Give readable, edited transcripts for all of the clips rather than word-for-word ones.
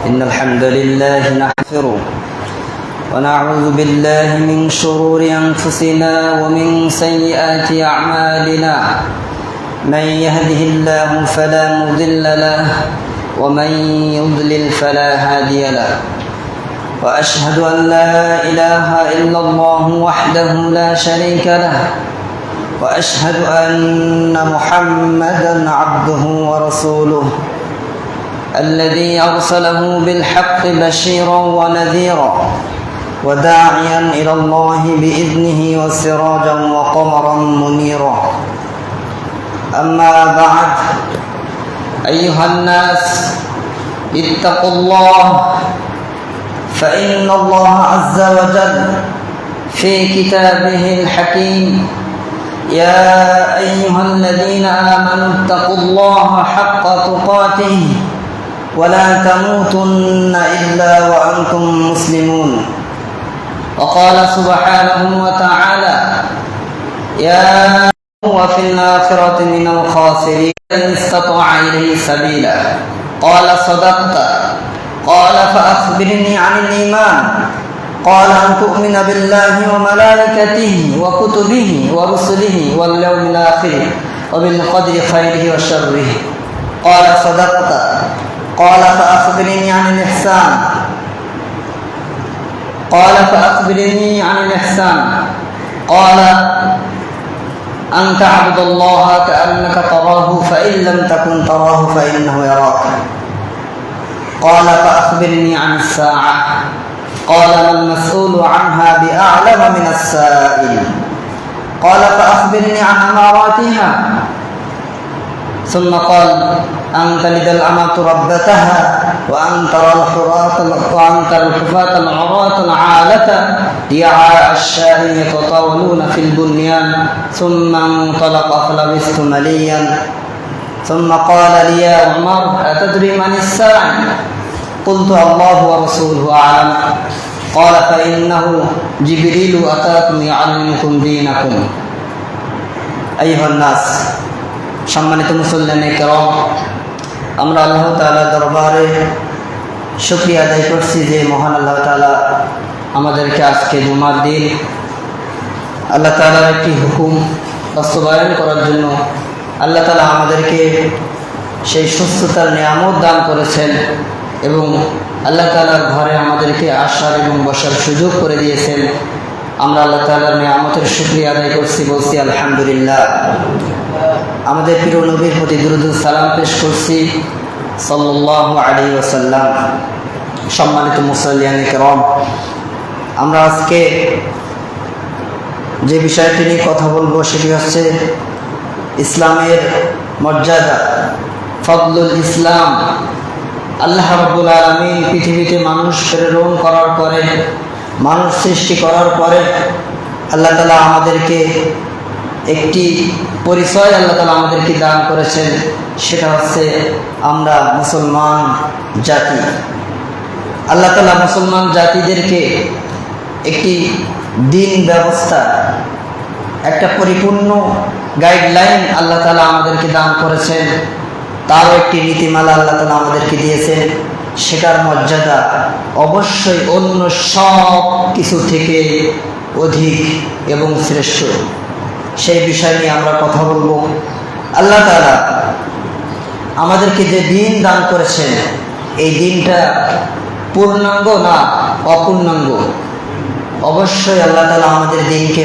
إن الحمد لله نحفره ونعوذ بالله من شرور أنفسنا ومن سيئات أعمالنا من يهده الله فلا مضل له ومن يضلل فلا هادي له وأشهد أن لا إله إلا الله وحده لا شريك له وأشهد أن محمدا عبده ورسوله الذي أرسله بالحق بشيرا ونذيرا وداعيا إلى الله بإذنه وسراجا وقمرا منيرا أما بعد أيها الناس اتقوا الله فإن الله عز وجل في كتابه الحكيم يا أيها الذين آمنوا اتقوا الله حق تقاته ولا تموتن إلا وأنتم مسلمون وقال سبحانه وتعالى يا وفي الآخرة من الخاسرين إن استطاع إليه سبيلا قال صدقت قال فأخبرني عن الإيمان قال أن تؤمن بالله وملائكته وكتبه ورسله واليوم الآخر وبالقدر خيره وشره قال صدقت قال فأخبرني عن الإحسان قال فأخبرني عن الإحسان قال أن تعبد الله كأنك تراه فإن لم تكن تراه فإنه يراك قال فأخبرني عن الساعة قال ما المسؤول عنها بأعلم من السائل قال فأخبرني عن أماراتها ثم قال أن تلد الأمة ربتها وأن ترى الحفاة العراة العالة رعاء الشاء يتطاولون في البنيان ثم انطلق فلبثت مليا ثم قال لي يا عمر أتدري من الساعي قلت الله ورسوله أعلم قال فإنه جبريل أتاكم يعلمكم دينكم أيها الناس সম্মানিত মুসল্লিয়ানে কেরাম, আমরা আল্লাহ তাআলার দরবারে শুকরিয়া আদায় করছি যে মহান আল্লাহ তাআলা আমাদেরকে আজকে জুমার দিন আল্লাহ তাআলার একটি হুকুম বাস্তবায়ন করার জন্য আল্লাহ তাআলা আমাদেরকে সেই সুস্থতার নিয়ামত দান করেছেন এবং আল্লাহ তাআলার ঘরে আমাদেরকে আসার এবং বসার সুযোগ করে দিয়েছেন। আমরা আল্লাহ তাআলার নিয়ামতের শুকরিয়া আদায় করছি, বলছি আলহামদুলিল্লাহ। আমাদের প্রিয় নবীর প্রতি দুরূদ ও সালাম পেশ করছি সাল্লাল্লাহু আলাইহি ওয়াসাল্লাম। সম্মানিত মুসল্লিয়ানে কেরাম, আমরা আজকে যে বিষয়টি নিয়ে কথা বলবো সেটি হচ্ছে ইসলামের মর্যাদা, ফজলুল ইসলাম। আল্লাহ রাব্বুল আলামিন পৃথিবীতে মানুষ প্রেরণ করার পরে, মানুষ সৃষ্টি করার পরে আল্লাহ তাআলা আমাদেরকে একটি পরিচয় আল্লাহ তাআলা আমাদেরকে দান করেছেন, সেটা হচ্ছে আমরা মুসলমান জাতি। আল্লাহ তাআলা মুসলমান জাতিদেরকে একটি দিন ব্যবস্থা, একটা পরিপূর্ণ গাইডলাইন আল্লাহ তাআলা আমাদেরকে দান করেছেন। তারও একটি নীতিমালা আল্লাহ তাআলা আমাদেরকে দিয়েছেন, সেটার মর্যাদা অবশ্যই অন্য সব কিছু থেকে অধিক এবং শ্রেষ্ঠ। সেই বিষয় নিয়ে আমরা কথা বলবো। আল্লাহ তাআলা আমাদেরকে যে দিন দান করেছেন, এই দিনটা পূর্ণাঙ্গ না অপূর্ণাঙ্গ? অবশ্যই আল্লাহ তাআলা আমাদের দিনকে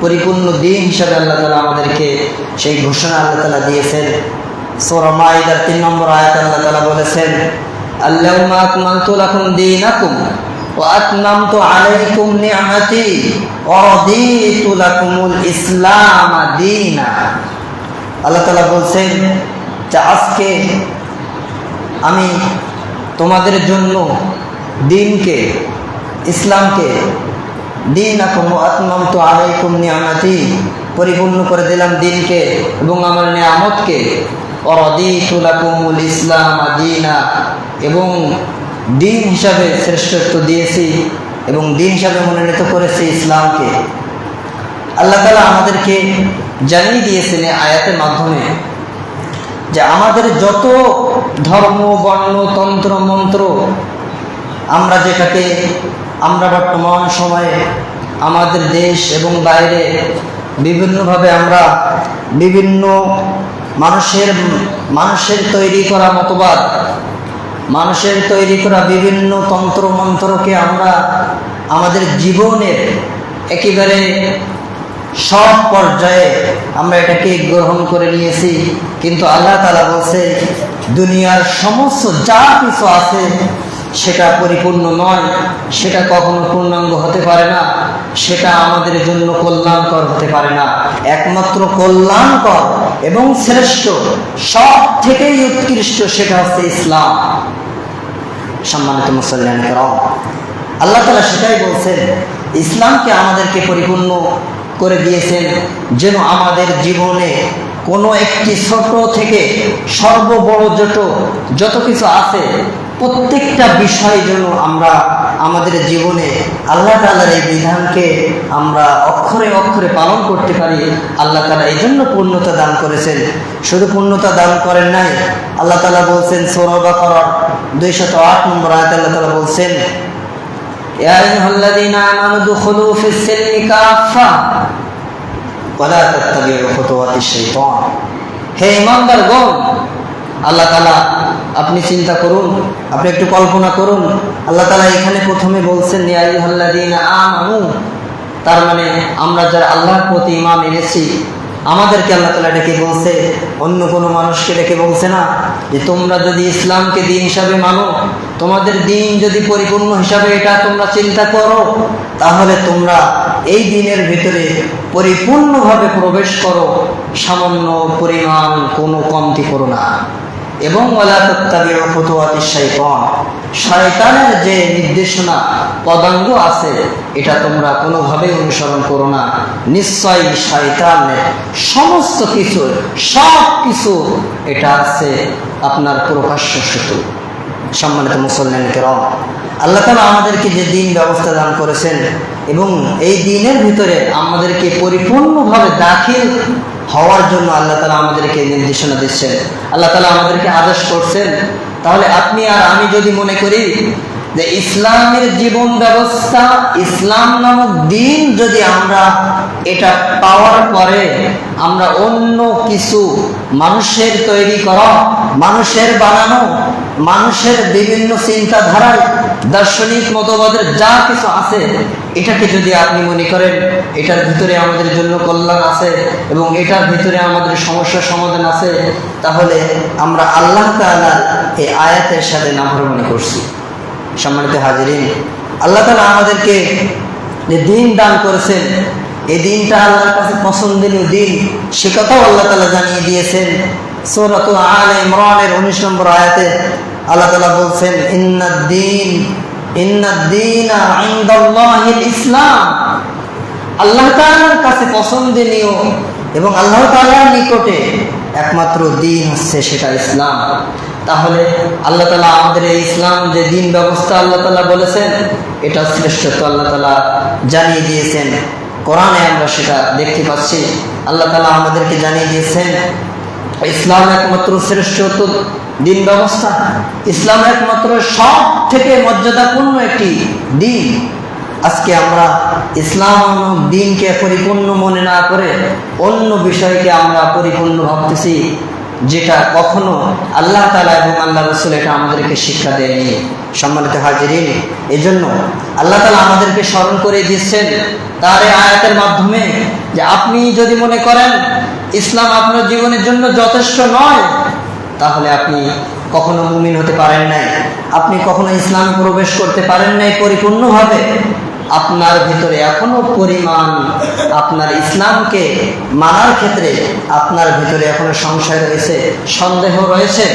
পরিপূর্ণ দিন হিসাবে আল্লাহ তাআলা আমাদেরকে সেই ঘোষণা আল্লাহ তাআলা দিয়েছেন। সূরা মাইদার 3 নম্বর আয়াতে আল্লাহ তাআলা বলেছেন, আল-ইয়াওমা আকমালতু লাকুম দীনাকুম ওয়া আতমামতু আলাইকুম নি'মাতি ওয়া রাদিতু লাকুমুল ইসলাম দীনা। আল্লাহ তাআলা বলছেন যে আজকে আমি তোমাদের জন্য দিনকে, ইসলামকে, দীনাকুম ওয়া আতমামতু আলাইকুম নি'মাতি, পরিপূর্ণ করে দিলাম দিনকে এবং আমার নিয়ামতকে। ওয়া রাদিতু লাকুমুল ইসলাম দীনা, এবং দিন হিসাবে শ্রেষ্ঠত্ব দিয়েছি এবং দিন হিসাবে মনোনীত করেছি ইসলামকে। আল্লাহ তাআলা আমাদেরকে জানিয়ে দিয়েছেন আয়াতের মাধ্যমে যে আমাদের যত ধর্ম বর্ণ তন্ত্র মন্ত্র আমরা বর্তমান সময়ে আমাদের দেশ এবং বাইরে বিভিন্নভাবে আমরা বিভিন্ন মানুষের তৈরি করা মতবাদ, মানুষের তৈরি করা বিভিন্ন তন্ত্র মন্ত্রকে আমরা আমাদের জীবনের একেবারে সব পর্যায়ে আমরা এটাকে গ্রহণ করে নিয়েছি। কিন্তু আল্লাহ তাআলা বলছে দুনিয়ার সমস্ত যা কিছু আছে সেটা পরিপূর্ণ নয়, সেটা কখনো পূর্ণাঙ্গ হতে পারে না, সেটা আমাদের জন্য কল্যাণকর হতে পারে না। একমাত্র কল্যাণকর এবং শ্রেষ্ঠ, সব থেকেই উৎকৃষ্ট সেটা হচ্ছে ইসলাম। সম্মানিত মুসল্লিয়ান কিরাম, আল্লাহ তাআলা সেটাই বলছেন, ইসলামকে আমাদেরকে পরিপূর্ণ করে দিয়েছেন যেন আমাদের জীবনে কোনো একটি ছোট থেকে সর্ববড় যত কিছু আছে প্রত্যেকটা বিষয় যেন আমরা আমাদের জীবনে আল্লাহ তাআলার এই বিধানকে আমরা অক্ষরে অক্ষরে পালন করতে পারি। আল্লাহ তাআলা এই জন্য পূর্ণতা দান করেছেন। শুধু পূর্ণতা দান করেন নাই, আল্লাহ তাআলা বলছেন সূরা বাকারার 208 নম্বর আয়াতে আল্লাহ তাআলা বলছেন, ইয়া আইয়ুহাল্লাযীনা আমানু দুখুলু ফিস-সিলমি কাফা ওয়া লা তাত্তাবিউ খুতুওয়াতিশ শাইতান। হে ঈমানদারগণ, আল্লাহ তাআলা, আপনি চিন্তা করুন, আপনি একটু কল্পনা করুন, আল্লাহ তাআলা এখানে প্রথমে বলছেন ইয়া আইয়ুহাল্লাযীনা আমানু, তার মানে আমরা যারা আল্লাহর প্রতি ঈমান এনেছি আমাদেরকে আল্লাহ তাআলা ডেকে বলছে, অন্য কোনো মানুষকে ডেকে বলছে না যে তোমরা যদি ইসলামকে দিন হিসাবে মানো, তোমাদের দিন যদি পরিপূর্ণ হিসাবে এটা তোমরা চিন্তা করো, তাহলে তোমরা এই দিনের ভিতরে পরিপূর্ণভাবে প্রবেশ করো, সামান্য পরিমাণ কোনো কমতি করো না। এবং ওয়ালা তাত্তাবিউ খুতুওয়াতিশ শাইতান, শয়তানের যে নির্দেশনা পদাঙ্গ আছে এটা তোমরা কোনোভাবেই অনুসরণ করো না। নিশ্চয়ই শয়তানের সমস্ত কিছু সব কিছু এটা আছে আপনার প্রকাশ্য শত্রু। সম্মানিত মুসলমান কিরাম, আল্লাহ তাআলা আমাদেরকে যে দিন ব্যবস্থা দান করেছেন এবং এই দিনের ভিতরে আমাদেরকে পরিপূর্ণভাবে দাখিল হওয়ার জন্য আল্লাহ তাআলা আমাদেরকে নির্দেশনা দিচ্ছেন, আল্লাহ তাআলা আমাদেরকে আদেশ করছেন। তাহলে আপনি আর আমি যদি মনে করি যে ইসলামের জীবন ব্যবস্থা, ইসলাম নামক দিন যদি আমরা এটা পাওয়ার পরে আমরা অন্য কিছু মানুষের তৈরি করা, মানুষের বানানো, মানুষের বিভিন্ন চিন্তাধারায় দার্শনিক মতবাদের যা কিছু আছে এটাকে যদি আপনি মনে করেন এটার ভিতরে আমাদের জন্য কল্যাণ আছে এবং এটার ভিতরে আমাদের সমস্যার সমাধান আছে, তাহলে আমরা আল্লাহ তাআলার এই আয়াতের সাথে নাফরমানি করছি। সম্মানিত হাজিরিন, আল্লাহ তাআলা আমাদেরকে যে দিন দান করেছেন এই দিনটা আল্লাহর কাছে পছন্দনীয় দিন, সে কথাও আল্লাহ তাআলা জানিয়ে দিয়েছেন। সূরা আলে ইমরানের 19 নম্বর আয়াতে আল্লাহ তাআলা বলছেন, ইন্নাদ-দীনা ইনদাল্লাহিল ইসলাম। আল্লাহ তাআলার কাছে পছন্দনীয় এবং আল্লাহ তাআলার নিকটে একমাত্র দিন হচ্ছে সেটা ইসলাম। তাহলে আল্লাহ তাআলা আমাদের এই ইসলাম যে দিন ব্যবস্থা আল্লাহ তাআলা বলেছেন এটা শ্রেষ্ঠত্ব আল্লাহ তাআলা জানিয়ে দিয়েছেন। কোরআনে আমরা সেটা দেখতে পাচ্ছি। আল্লাহ তাআলা আমাদেরকে জানিয়ে দিয়েছেন ইসলাম একমাত্র শ্রেষ্ঠত্ব দিন ব্যবস্থা, ইসলাম একমাত্র সব থেকে মর্যাদাপূর্ণ একটি দিন। আজকে আমরা ইসলাম দিনকে পরিপূর্ণ মনে না করে অন্য বিষয়কে আমরা পরিপূর্ণ ভাবতেছি, যেটা কখনো আল্লাহ তাআলা এবং আল্লাহ রাসূল এটা আমাদেরকে শিক্ষা দেয়নি। সম্মানিত হাজিরিন, এজন্য আল্লাহ তাআলা আমাদেরকে স্মরণ করে দিচ্ছেন তার এই আয়াতের মাধ্যমে যে আপনি যদি মনে করেন ইসলাম আপনার জীবনের জন্য যথেষ্ট নয়, তাহলে আপনি কখনো মুমিন হতে পারেন নাই, আপনি কখনো ইসলামে প্রবেশ করতে পারেন নাই পরিপূর্ণভাবে। আপনার ভিতরে এখনো পরিমাণ আপনার ইসলামকে মানার ক্ষেত্রে আপনার ভিতরে এখনো সংশয় রয়েছে, সন্দেহ রয়েছে,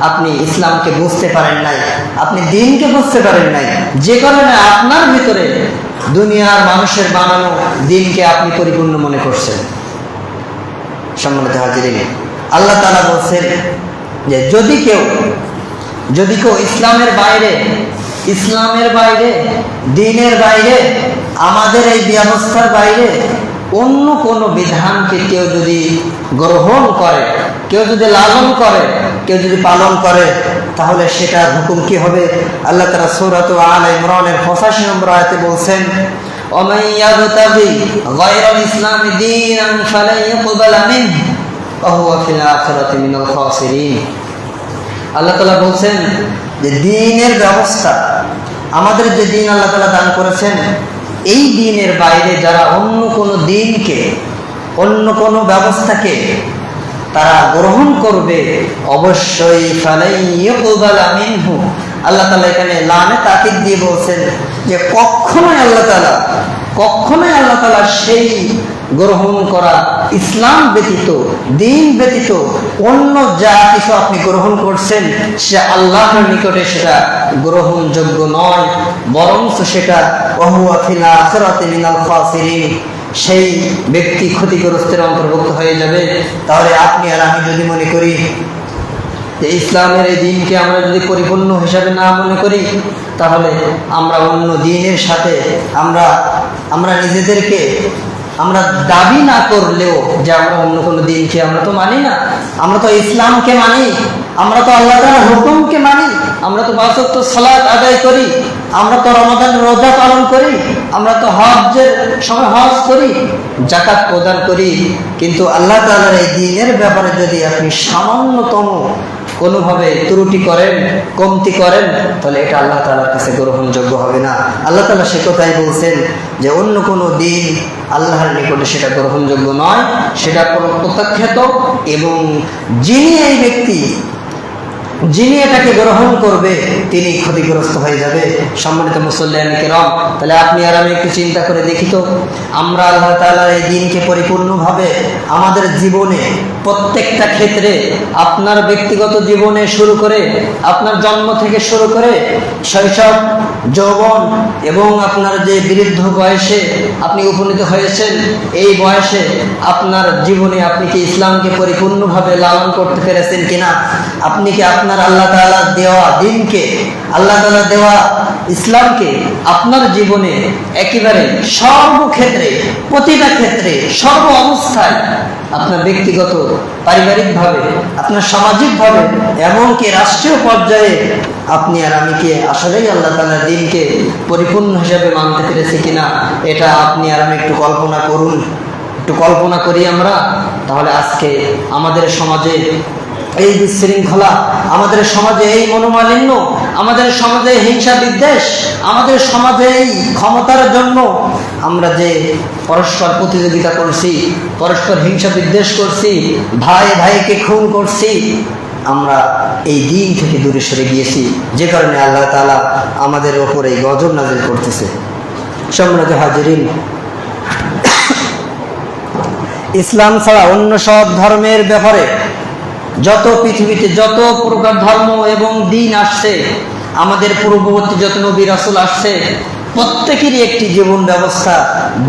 আপনি ইসলামকে বুঝতে পারেন নাই, আপনি দিনকে বুঝতে পারেন নাই, যে কারণে আপনার ভিতরে দুনিয়ার মানুষের বানানো দিনকে আপনি পরিপূর্ণ মনে করছেন। সম্মানিত হাজিরিন, আল্লাহ তাআলা বলছেন যে যদি কেউ ইসলামের বাইরে দ্বীনের বাইরে আমাদের এই ব্যবস্থার বাইরে অন্য কোনো বিধানকে কেউ যদি গ্রহণ করে কেউ যদি লালন করে, কেউ যদি পালন করে, তাহলে সেটার হুকুম কি হবে? আল্লাহ তাআলা সূরা আলে ইমরানের 85 নম্বর আয়াতে বলছেন, ومن يبتغي غير الإسلام دينا فلن يقبل منه وهو في الآخرة من الخاسرين। আল্লাহ তাআলা বলছেন যে দ্বীনের ব্যবস্থা, আমাদের যে দ্বীন আল্লাহ তাআলা দান করেছেন, এই দ্বীনের বাইরে যারা অন্য কোনো দ্বীনকে, অন্য কোনো ব্যবস্থাকে তারা গ্রহণ করবে, অবশ্যই ফালাই ইউকবালা মিনহু, আল্লাহ তাআলা এখানে লানে তাকিদ দিয়ে বলছেন যে কখনোই আল্লাহ তাআলা সেই গ্রহণ করা ইসলাম ব্যতীত, দ্বীন ব্যতীত অন্য যা কিছু আপনি গ্রহণ করছেন, সে আল্লাহর নিকটে সেটা গ্রহণযোগ্য নয়, বরং সেটা ওয়াহুয়া ফিল আখিরাতি মিনাল খাসিরিন, সেই ব্যক্তি ক্ষতিগ্রস্তের অন্তর্ভুক্ত হয়ে যাবে। তাহলে আপনি আর আমি যদি মনে করি যে ইসলামের এই দ্বীনকে আমরা যদি পরিপূর্ণ হিসাবে না মনে করি, তাহলে আমরা অন্য দ্বীনের সাথে আমরা নিজেদেরকে আমরা দাবি না করলেও যে আমরা অন্য কোনো দ্বীনকে আমরা তো মানি না, আমরা তো ইসলামকে মানি, আমরা তো আল্লাহ তাআলার হুকুমকে মানি, আমরা তো 5 ওয়াক্ত সালাত আদায় করি, আমরা তো রমাদানের রোজা পালন করি, আমরা তো হজ্জের সময় হজ করি, যাকাত প্রদান করি, কিন্তু আল্লাহ তাআলার এই দ্বীনের ব্যাপারে যদি আপনি সামান্যতম কোনোভাবে ত্রুটি করেন, কমতি করেন, তাহলে এটা আল্লাহ তাআলার কাছে গ্রহণযোগ্য হবে না। আল্লাহ তাআলা সে কথাই বলছেন যে অন্য কোনো দ্বীন আল্লাহর নিকটে সেটা গ্রহণযোগ্য নয়, সেটা প্রত্যাখ্যাত, এবং যিনি এটাকে গ্রহণ করবে তিনি ক্ষতিগ্রস্ত হয়ে যাবে। সম্মানিত মুসল্লিয়ান কিরাম, তাহলে আপনি আর আমি একটু চিন্তা করে দেখি তো, আমরা আল্লাহ তাআলার এই দ্বীনকে পরিপূর্ণভাবে আমাদের জীবনে প্রত্যেকটা ক্ষেত্রে, আপনার ব্যক্তিগত জীবনে শুরু করে, আপনার জন্ম থেকে শুরু করে শৈশব, যৌবন এবং আপনার যে বৃদ্ধ বয়সে আপনি উপনীত হয়েছেন, এই বয়সে আপনার জীবনে আপনি কি ইসলামকে পরিপূর্ণভাবে লালন করতে পেরেছেন কিনা? আপনি কি আপনার আল্লাহ তাআলা দেওয়া দ্বীনকে, আল্লাহ তাআলা দেওয়া ইসলামকে আপনার জীবনে একেবারে সর্বক্ষেত্রে, প্রতিটা ক্ষেত্রে, সর্ব অবস্থায়, আপনার ব্যক্তিগত, পারিবারিকভাবে, আপনার সামাজিকভাবে, এমনকি রাষ্ট্রীয় পর্যায়ে আপনি আর আমি কি আসলেই আল্লাহ তাআলার দ্বীনকে পরিপূর্ণ হিসাবে মানতে পেরেছি কিনা? এটা আপনি আর আমি একটু কল্পনা করুন, একটু কল্পনা করি আমরা। তাহলে আজকে আমাদের সমাজে এই বিশৃঙ্খলা, আমাদের সমাজে এই মনোমালিন্য, আমাদের সমাজে হিংসা বিদ্বেষ, আমাদের সমাজে এই ক্ষমতার জন্য আমরা যে পরস্পর প্রতিযোগিতা করছি, পরস্পর হিংসা বিদ্বেষ করছি, ভাই ভাইকে খুন করছি, আমরা এই দ্বীন থেকে দূরে সরে গিয়েছি, যে কারণে আল্লাহ তাআলা আমাদের ওপরে এই গজব নাযিল করতেছে। সম্মানিত হাজিরিন, ইসলাম ছাড়া অন্য সব ধর্মের ব্যাপারে, যত পৃথিবীতে যত প্রকার ধর্ম এবং দ্বীন আসছে, আমাদের পূর্ববর্তী যত নবী রাসূল আসছে, প্রত্যেকেরই একটি জীবন ব্যবস্থা,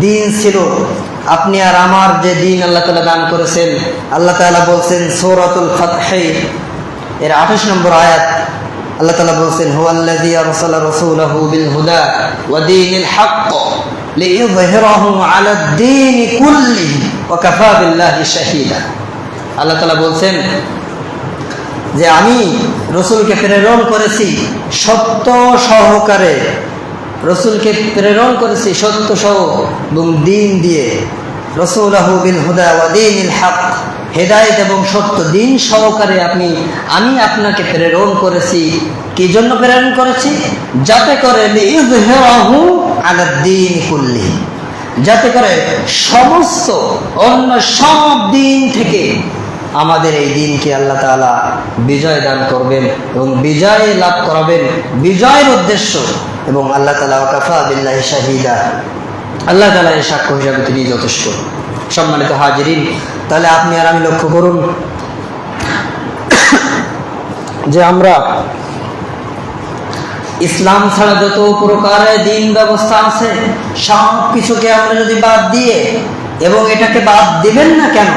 দ্বীন ছিল। আপনি আর আমার যে দ্বীন আল্লাহ তাআলা দান করেছেন, আল্লাহ তাআলা বলছেন সূরাতুল ফাতহ এর 28 নম্বর আয়াত, আল্লাহ তাআলা বলছেন হুয়াল্লাযী আরসালা রাসূলাহু বিল হুদা ওয়া দীনিল হক লিইয়ুযহিরাহু আলাদ দীনি কুল্লিহি ওয়া কাফা বিল্লাহি শাহীদা। আল্লাহ তাআলা বলছেন যে আমি রসুলকে প্রেরণ করেছি সত্য সহকারে, রসুলকে প্রেরণ করেছি সত্য সহ এবং দ্বীন দিয়ে, রাসূলাহু বিল হুদা ওয়া দীনিল হক, হেদায়েত এবং সত্য দ্বীন সহকারে আমি আপনাকে প্রেরণ করেছি। কি জন্য প্রেরণ করেছি? যাতে করে লিইয়ুযহিরাহু আলাদ দীনি কুল্লিহি, যাতে করে সমস্ত অন্য সব দ্বীন থেকে আমাদের এই দ্বীনকে আল্লাহ তাআলা বিজয় দান করবেন এবং বিজয় লাভ করাবেন, বিজয়ের উদ্দেশ্য। এবং আল্লাহ তাআলা ওয়াকাফা বিল্লাহি শাহীদা, আল্লাহ তাআলা এর সাক্ষ্য হিসাবে তিনি যথেষ্ট। সম্মানিত হাজিরিন, তাহলে আপনি আর আমি লক্ষ্য করুন যে আমরা ইসলাম ছাড়া যত প্রকারের দ্বীন ব্যবস্থা আছে, সব কিছুকে আমরা যদি বাদ দিয়ে, এবং এটাকে বাদ দিবেন না কেন,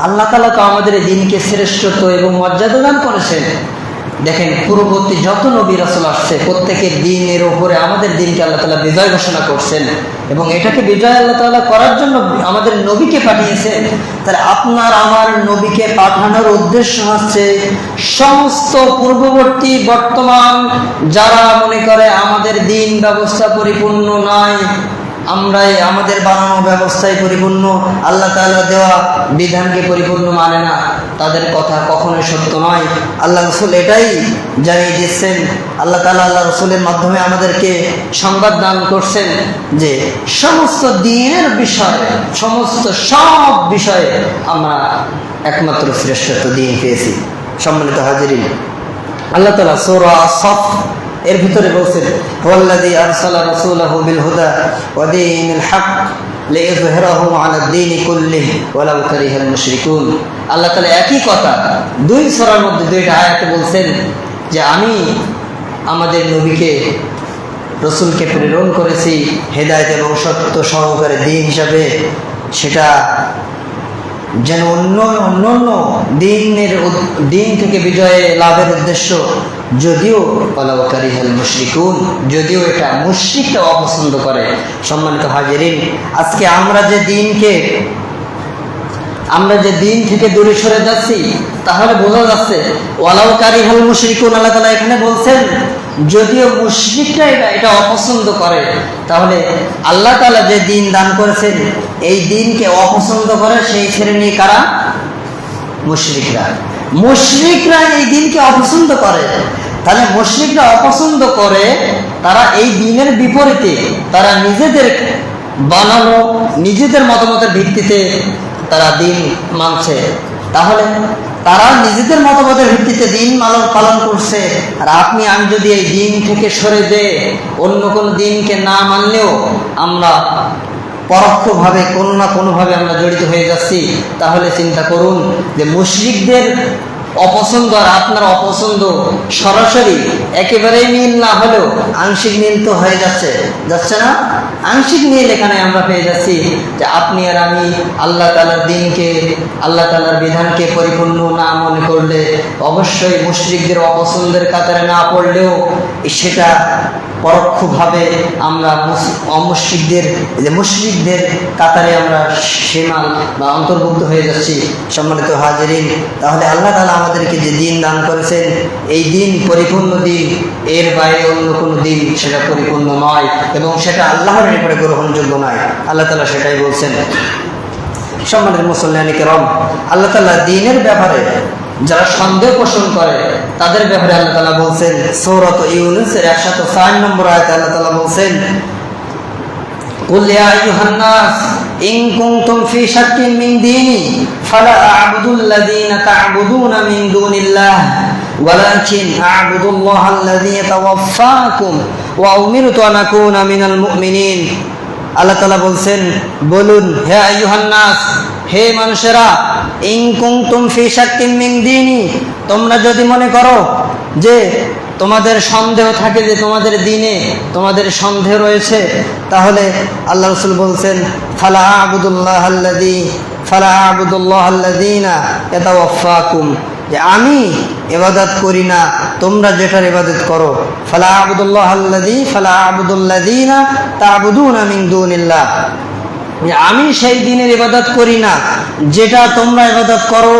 আল্লাহ তাআলা তো আমাদের এই দ্বীনকে শ্রেষ্ঠত্ব এবং মর্যাদা দান করেছেন। দেখেন পূর্ববর্তী যত নবী রাসূল আসছে প্রত্যেকের দিনের উপরে আমাদের দিনকে আল্লাহ তাআলা বিজয় ঘোষণা করছেন এবং এটাকে বিজয় আল্লাহ তাআলা করার জন্য আমাদের নবীকে পাঠিয়েছেন। তাহলে আপনার আমার নবীকে পাঠানোর উদ্দেশ্য হচ্ছে সমস্ত পূর্ববর্তী বর্তমান যারা মনে করে আমাদের দিন ব্যবস্থা পরিপূর্ণ নয়, আমরাই আমাদের বানানো ব্যবস্থায় পরিপূর্ণ, আল্লাহ তাআলা দেওয়া বিধানকে পরিপূর্ণ মানে না, তাদের কথা কখনোই সত্য নয়। আল্লাহ রসুল এটাই জানিয়ে দিচ্ছেন। আল্লাহ তাআলা আল্লাহ রসুলের মাধ্যমে আমাদেরকে সংবাদ দান করছেন যে সমস্ত দিনের বিষয়ে, সমস্ত সব বিষয়ে আমরা একমাত্র শ্রেষ্ঠত্ব দিন পেয়েছি। সম্মানিত হাজিরিন, আল্লাহ তাআলা সূরা আস-সাফ এর ভিতরে বলছেন ওয়াল্লাযী আরসালা রাসূলাহু বিল হুদা ওয়া দীনিল হক লিইযহিরাহু আলাদ দীনি কুল্লিহি ওয়ালাউ কারিহাল মুশরিকুন। আল্লাহ তাআলা একই কথা দুই সূরার মধ্যে দুইটা আয়াতে বলছেন যে আমি আমাদের নবীকে রাসূলকে প্রেরণ করেছি হেদায়েত এবং সত্য সহকারে দ্বীন হিসাবে, সেটা যেন অন্য দিন থেকে বিজয় লাভের উদ্দেশ্য, যদিও ওয়ালাউ কারিহাল মুশরিকুন, যদিও এটা মুশরিকরা অপছন্দ করে। সম্মানিত হাজিরিন, আজকে আমরা যে দিন থেকে দূরে সরে যাচ্ছি তাহলে বোঝা যাচ্ছে ওয়ালাউ কারিহাল মুশরিকুন। আল্লাহ তাআলা এখানে বলছেন যদিও মুশরিকরা এটা অপছন্দ করে, তাহলে আল্লাহ তাআলা যে দিন দান করেছেন এই দিনকে অপছন্দ করে সেই শ্রেণী কারা? মুশরিকরা এই দিনকে অপছন্দ করে। তাহলে মুশরিকরা অপছন্দ করে, তারা এই দিনের বিপরীতে তারা নিজেদের বানানো নিজেদের মতামতের ভিত্তিতে তারা দিন মানছে। তাহলে তারা নিজেদের মতামতের ভিত্তিতে দিন পালন করছে, আর আপনি আমি যদি এই দিন থেকে সরে যেয়ে অন্য কোনো দিনকে না মানলেও আমরা পরোক্ষভাবে কোনো না কোনোভাবে আমরা জড়িত হয়ে যাচ্ছি, তাহলে চিন্তা করুন যে মুশরিকদের অপছন্দ আর আপনার অপছন্দ সরাসরি একেবারেই মিল না হলেও আংশিক মিল তো হয়ে যাচ্ছে না? আংশিক মিল এখানে আমরা পেয়ে যাচ্ছি যে আপনি আর আমি আল্লাহ তাআলার দিনকে, আল্লাহ তাআলার বিধানকে পরিপূর্ণ না মনে করলে, অবশ্যই মুশরিকদের অপছন্দের কাতারে না পড়লেও সেটা পরোক্ষভাবে আমরা মুশরিকদের কাতারে আমরা সীমাল বা অন্তর্ভুক্ত হয়ে যাচ্ছি। সম্মানিত হাজিরিন, তাহলে আল্লাহ তাআলা আমাদেরকে যে দিন দান করেছেন এই দিন পরিপূর্ণ দিন, এর বাইরে অন্য কোনো দিন সেটা পরিপূর্ণ নয় এবং সেটা আল্লাহর নিকটে গ্রহণযোগ্য নয়। আল্লাহ তাআলা সেটাই বলছেন। সম্মানিত মুসল্লিয়ানে কেরাম, আল্লাহ তাআলা দিনের ব্যাপারে যারা সন্দেহ পোষণ করে তাদের ব্যাপারে আল্লাহ তাআলা বলছেন সূরা ইউনূসের 104 নম্বর আয়াতে আল্লাহ তাআলা বলছেন কুল ইয়া আইয়ুহান নাস ইন কুনতুম ফি শাক্কিন মিন দীনি ফালা আ'বুদুল্লাযীনা তা'বুদুনা মিন দুনিল্লাহ ওয়ালাকিন আ'বুদুল্লাহাল্লাযী ইয়াতাওয়াফফাকুম ওয়া উমিরতু আন আকুনা মিনাল মুমিনিন। আল্লাহ তাআলা বলছেন বলুন হে আইয়ুহান নাস, হে মানুষেরা, ইন কুনতুম ফি শাক্কিন মিন দীনি, তোমরা যদি মনে করো যে তোমাদের সন্দেহ থাকে যে তোমাদের দিনে তোমাদের সন্দেহ রয়েছে, তাহলে আল্লাহ রাসূল বলছেন ফালা আ'বুদুল্লাহাল্লাযীনা ইয়াতাওয়াফফাকুম, যে আমি ইবাদত করি না, তোমরা যেটার ইবাদত করো। ফালা আ'বুদুল্লাযীনা তা'বুদুনা মিন দুনিল্লাহ, আমি সেই দিনের ইবাদত করি না যেটা তোমরা ইবাদত করো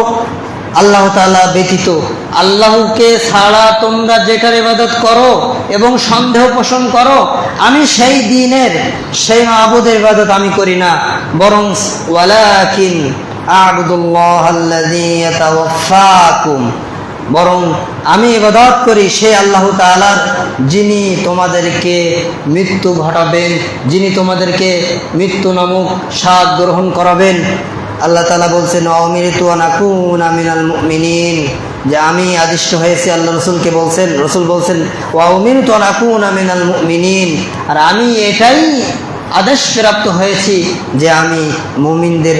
আল্লাহ তাআলা ব্যতীত। আল্লাহকে ছাড়া তোমরা যেটার ইবাদত করো এবং সন্দেহ পোষণ করো, আমি সেই দিনের সেই মাবুদের ইবাদত আমি করি না, বরং ওয়ালাকিন আ'বুদুল্লাহাল্লাযী ইয়াতাওয়াফফাকুম, বরং আমি ইবাদত করি সেই আল্লাহ তাআলার, যিনি তোমাদেরকে মৃত্যু ঘটাবেন, যিনি তোমাদেরকে মৃত্যু নামক স্বাদ গ্রহণ করাবেন। আল্লাহ তাআলা বলছেন উমিরতু আন আকুনা মিনাল মুমিনিন, যে আমি আদিষ্ট হয়েছি, আল্লাহ রসুলকে বলছেন, রসুল বলছেন ওয়া উমিরতু আন আকুনা মিনাল মুমিনিন, আর আমি এটাই আদেশ প্রাপ্ত হয়েছি যে আমি মুমিনদের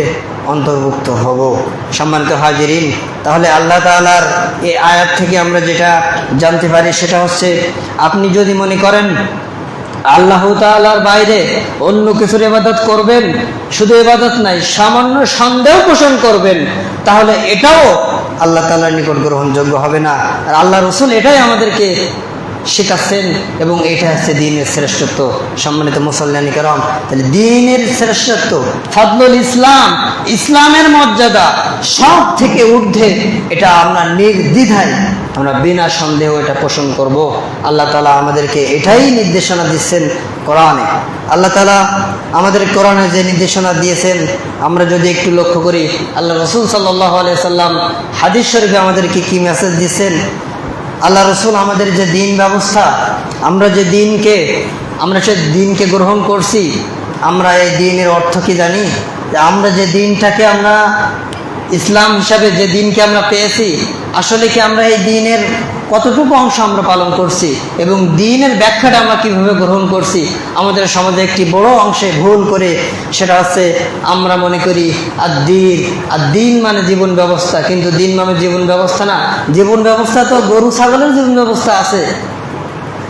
অন্তর্ভুক্ত হব। সম্মানিত হাজিরিন, তাহলে আল্লাহ তাআলার এই আয়াত থেকে আমরা যেটা জানতে পারি সেটা হচ্ছে আপনি যদি মনে করেন আল্লাহ তাআলার বাইরে অন্য কিছুর ইবাদত করবেন, শুধু ইবাদত নাই সামান্য সন্দেহ পোষণ করবেন, তাহলে এটাও আল্লাহ তাআলার নিকট গ্রহণযোগ্য হবে না। আর আল্লাহ রসুল এটাই আমাদেরকে শেখাচ্ছেন এবং এটা হচ্ছে দ্বীনের শ্রেষ্ঠত্ব। সম্মানিত মুসল্লিয়ান কিরাম, তাহলে দ্বীনের শ্রেষ্ঠত্ব, ফজলুল ইসলাম, ইসলামের মর্যাদা সব থেকে ঊর্ধ্বে, এটা আমরা নির্দ্বিধায় আমরা বিনা সন্দেহ এটা পোষণ করব। আল্লাহ তাআলা আমাদেরকে এটাই নির্দেশনা দিচ্ছেন কোরআনে। আল্লাহ তাআলা আমাদের কোরআনে যে নির্দেশনা দিয়েছেন আমরা যদি একটু লক্ষ্য করি, আল্লাহ রসুল সাল্লাল্লাহু আলাইহি সাল্লাম হাদিস শরীফে আমাদেরকে কি মেসেজ দিচ্ছেন। আল্লাহ রসুল আমাদের যে দিন ব্যবস্থা, আমরা যে দিনকে গ্রহণ করছি, আমরা এই দিনের অর্থ কি জানি? যে আমরা যে দিনটাকে আমরা ইসলাম হিসাবে যে দিনকে আমরা পেয়েছি, আসলে কি আমরা এই দিনের কতটুকু অংশ আমরা পালন করছি এবং দিনের ব্যাখ্যাটা আমরা কিভাবে গ্রহণ করছি? আমাদের সমাজে একটি বড় অংশে ভুল করে, সেটা হচ্ছে আমরা মনে করি আর দিন মানে জীবন ব্যবস্থা, কিন্তু দিন মানে জীবন ব্যবস্থা না। জীবন ব্যবস্থা তো গরু ছাগলের জীবন ব্যবস্থা আছে।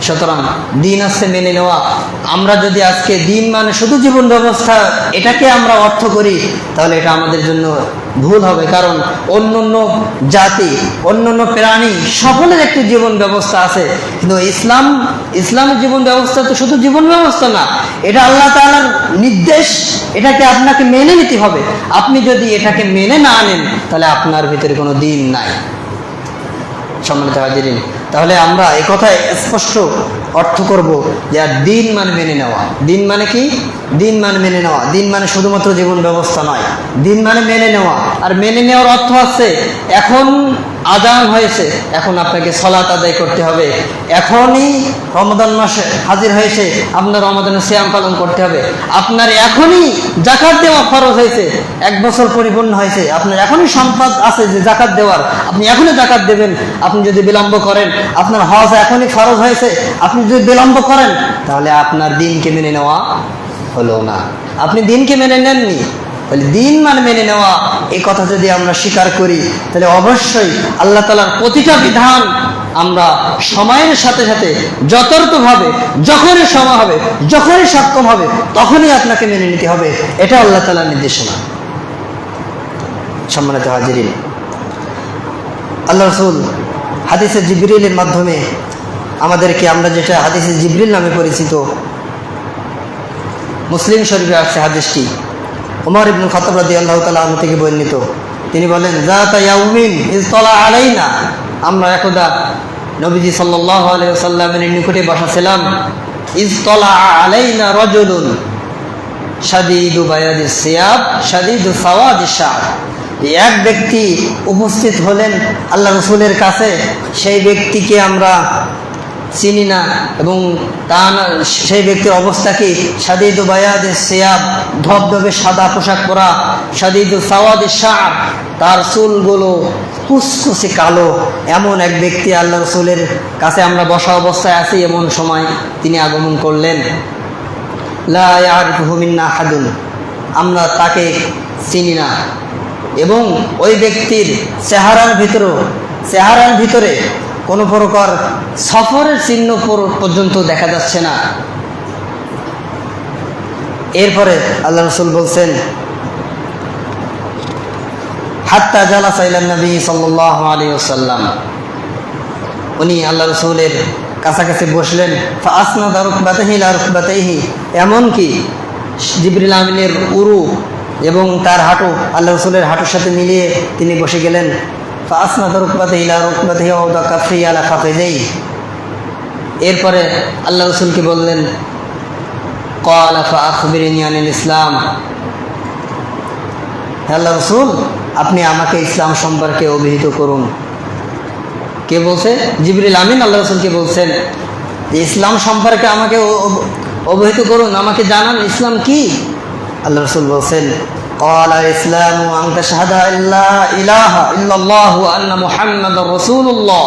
সুতরাং দিন আছে মেনে নেওয়া। আমরা যদি আজকে দিন মানে শুধু জীবন ব্যবস্থা এটাকে আমরা অর্থ করি, তাহলে এটা আমাদের জন্য ভুল হবে। কারণ অন্যান্য জাতি, অন্যান্য প্রাণী সকলের একটি জীবন ব্যবস্থা আছে, কিন্তু ইসলামের জীবন ব্যবস্থা তো শুধু জীবন ব্যবস্থা না, এটা আল্লাহ তাআলার নির্দেশ, এটাকে আপনাকে মেনে নিতে হবে। আপনি যদি এটাকে মেনে না নেন, তাহলে আপনার ভিতরে কোনো দিন নাই। সম্মানিত হাজিরিন, তাহলে আমরা এই কথায় স্পষ্ট অর্থ করব যে আর দিন মানে মেনে নেওয়া। দিন মানে কি? দিন মানে মেনে নেওয়া। দিন মানে শুধুমাত্র জীবন ব্যবস্থা নয়, দিন মানে মেনে নেওয়া। আর মেনে নেওয়ার অর্থ আছে, এখন আযান হয়েছে, এখন আপনাকে সালাত আদায় করতে হবে। এখনই রমাদান মাসে হাজির হয়েছে, আপনার রমাদানের সিয়াম পালন করতে হবে। আপনার এখনই যাকাত দেওয়া ফরজ হয়েছে, 1 বছর পরিপূর্ণ হয়েছে, আপনার এখনই সম্পদ আছে যে যাকাত দেওয়ার, আপনি এখনই যাকাত দেবেন। আপনি যদি বিলম্ব করেন, আপনার হজ এখনই ফরজ হয়েছে, আপনি যদি বিলম্ব করেন, তাহলে আপনার দিনকে মেনে নেওয়া হলো না, আপনি দিনকে মেনে নেননি। তাহলে দিন মানে মেনে নেওয়া, এই কথা যদি আমরা স্বীকার করি, তাহলে অবশ্যই আল্লাহ তাআলার প্রতিটা বিধান আমরা সময়ের সাথে সাথে যথার্থভাবে, যখনই সময় হবে, যখনই সক্ষম হবে, তখনই আপনাকে মেনে নিতে হবে। এটা আল্লাহ তাআলার নির্দেশনা। সম্মানিত হাজিরিন, আল্লাহ রাসূল হাদিসে জিবরিলের মাধ্যমে আমাদেরকে, আমরা যেটা হাদিসে জিবরিল নামে পরিচিত, মুসলিম শরীফে আসছে হাদিসটি, ওমর ইবনে খাত্তাব রাদিয়াল্লাহু তাআলা আনহু থেকে বর্ণিত। তিনি বলেন, যাতা ইয়াউমিন ইজ তালা আলাইনা, আমরা একদা নবীজি সাল্লাল্লাহু আলাইহি ওয়াসাল্লামের নিকটে বসা ছিলাম। ইজ তালা আলাইনা রাজুলুন শাদীদু বায়াদিস সিয়াব শাদীদু সাওয়াদিশ শা'r, এক ব্যক্তি উপস্থিত হলেন আল্লাহ রাসূলের কাছে। সেই ব্যক্তিকে আমরা চিনি না এবং সেই ব্যক্তির অবস্থা কি? শাদীদু বায়াদিস সিয়াব, ধবধবে সাদা পোশাক পরা, শাদীদু সাওয়াদিশ শা'r, তার চুলগুলো কুচকুচে কালো। এমন এক ব্যক্তি আল্লাহ রাসূলের কাছে আমরা বসা অবস্থায় আছি, এমন সময় তিনি আগমন করলেন। লা ইয়ারিফুহু মিন্না আহাদুন, আমরা তাকে চিনি না এবং ওই ব্যক্তির চেহারার ভিতরে কোনো প্রকার সফরের চিহ্ন পর্যন্ত দেখা যাচ্ছে না। এরপরে আল্লাহ রাসূল বলছেন, হাত্তা জালাসা ইলা নবী সাল্লাল্লাহু আলাইহি ওয়াসাল্লাম, উনি আল্লাহ রাসূলের কাছাকাছি বসলেন। ফাআসনাদা রুকবাতাহি ইলা রুকবাতাইহি, এমনকি জিবরিল আমিনের উরু এবং তার হাঁটু আল্লাহ রাসূলের হাঁটুর সাথে মিলিয়ে তিনি বসে গেলেন। ফাআসনাদা রুকবাতাহি ইলা রুকবাতাইহি ওয়া ওয়াদা কাফি আলা ফাখিযাইহি, এরপরে আল্লাহ রাসূলকে বললেন, ক্বালা ফাআখবিরনি আনিল ইসলাম, আল্লাহ রাসূল আপনি আমাকে ইসলাম সম্পর্কে অভিহিত করুন। কে বলছে? জিবরিল আমিন আল্লাহ রাসূলকে বলছেন যে ইসলাম সম্পর্কে আমাকে অবহিত করুন, আমাকে জানান ইসলাম কি। আল্লাহ রাসূল বলছেন, ক্বালা ইসলামু আন তাশহাদা আল্লা ইলাহা ইল্লাল্লাহু ওয়া আন্না মুহাম্মাদার রাসূলুল্লাহ,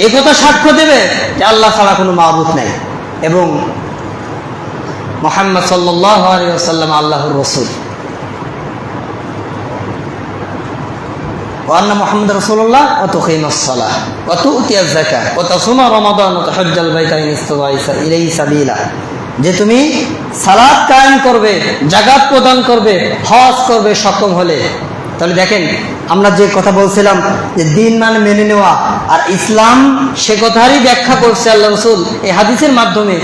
এই কথা সাক্ষ্য দেবে যে আল্লাহ ছাড়া কোনো মাবুদ নাই এবং মুহাম্মদ সাল্লাল্লাহু আলাইহি ওয়াসাল্লাম আল্লাহর রাসূল। ওয়া আন্না মুহাম্মাদার রাসূলুল্লাহ ওয়া তুকিমাস সালাহ ওয়া তুতিয়াজ যাকাত ওয়া তাসুমা রমাদান ওয়া তাহাজ্জাল বাইতা ইন ইসতাতা ইলাইহি সাবিলা, যে তুমি সালাত কায়েম করবে, যাকাত প্রদান করবে, হজ করবে সক্ষম হলে, তাহলে দেখেন, আমরা যে কথা বলছিলাম যে দিন মানে মেনে নেওয়া, আর ইসলাম সে কথারই ব্যাখ্যা করছে আল্লাহ রসুল এই হাদিসের মাধ্যমে।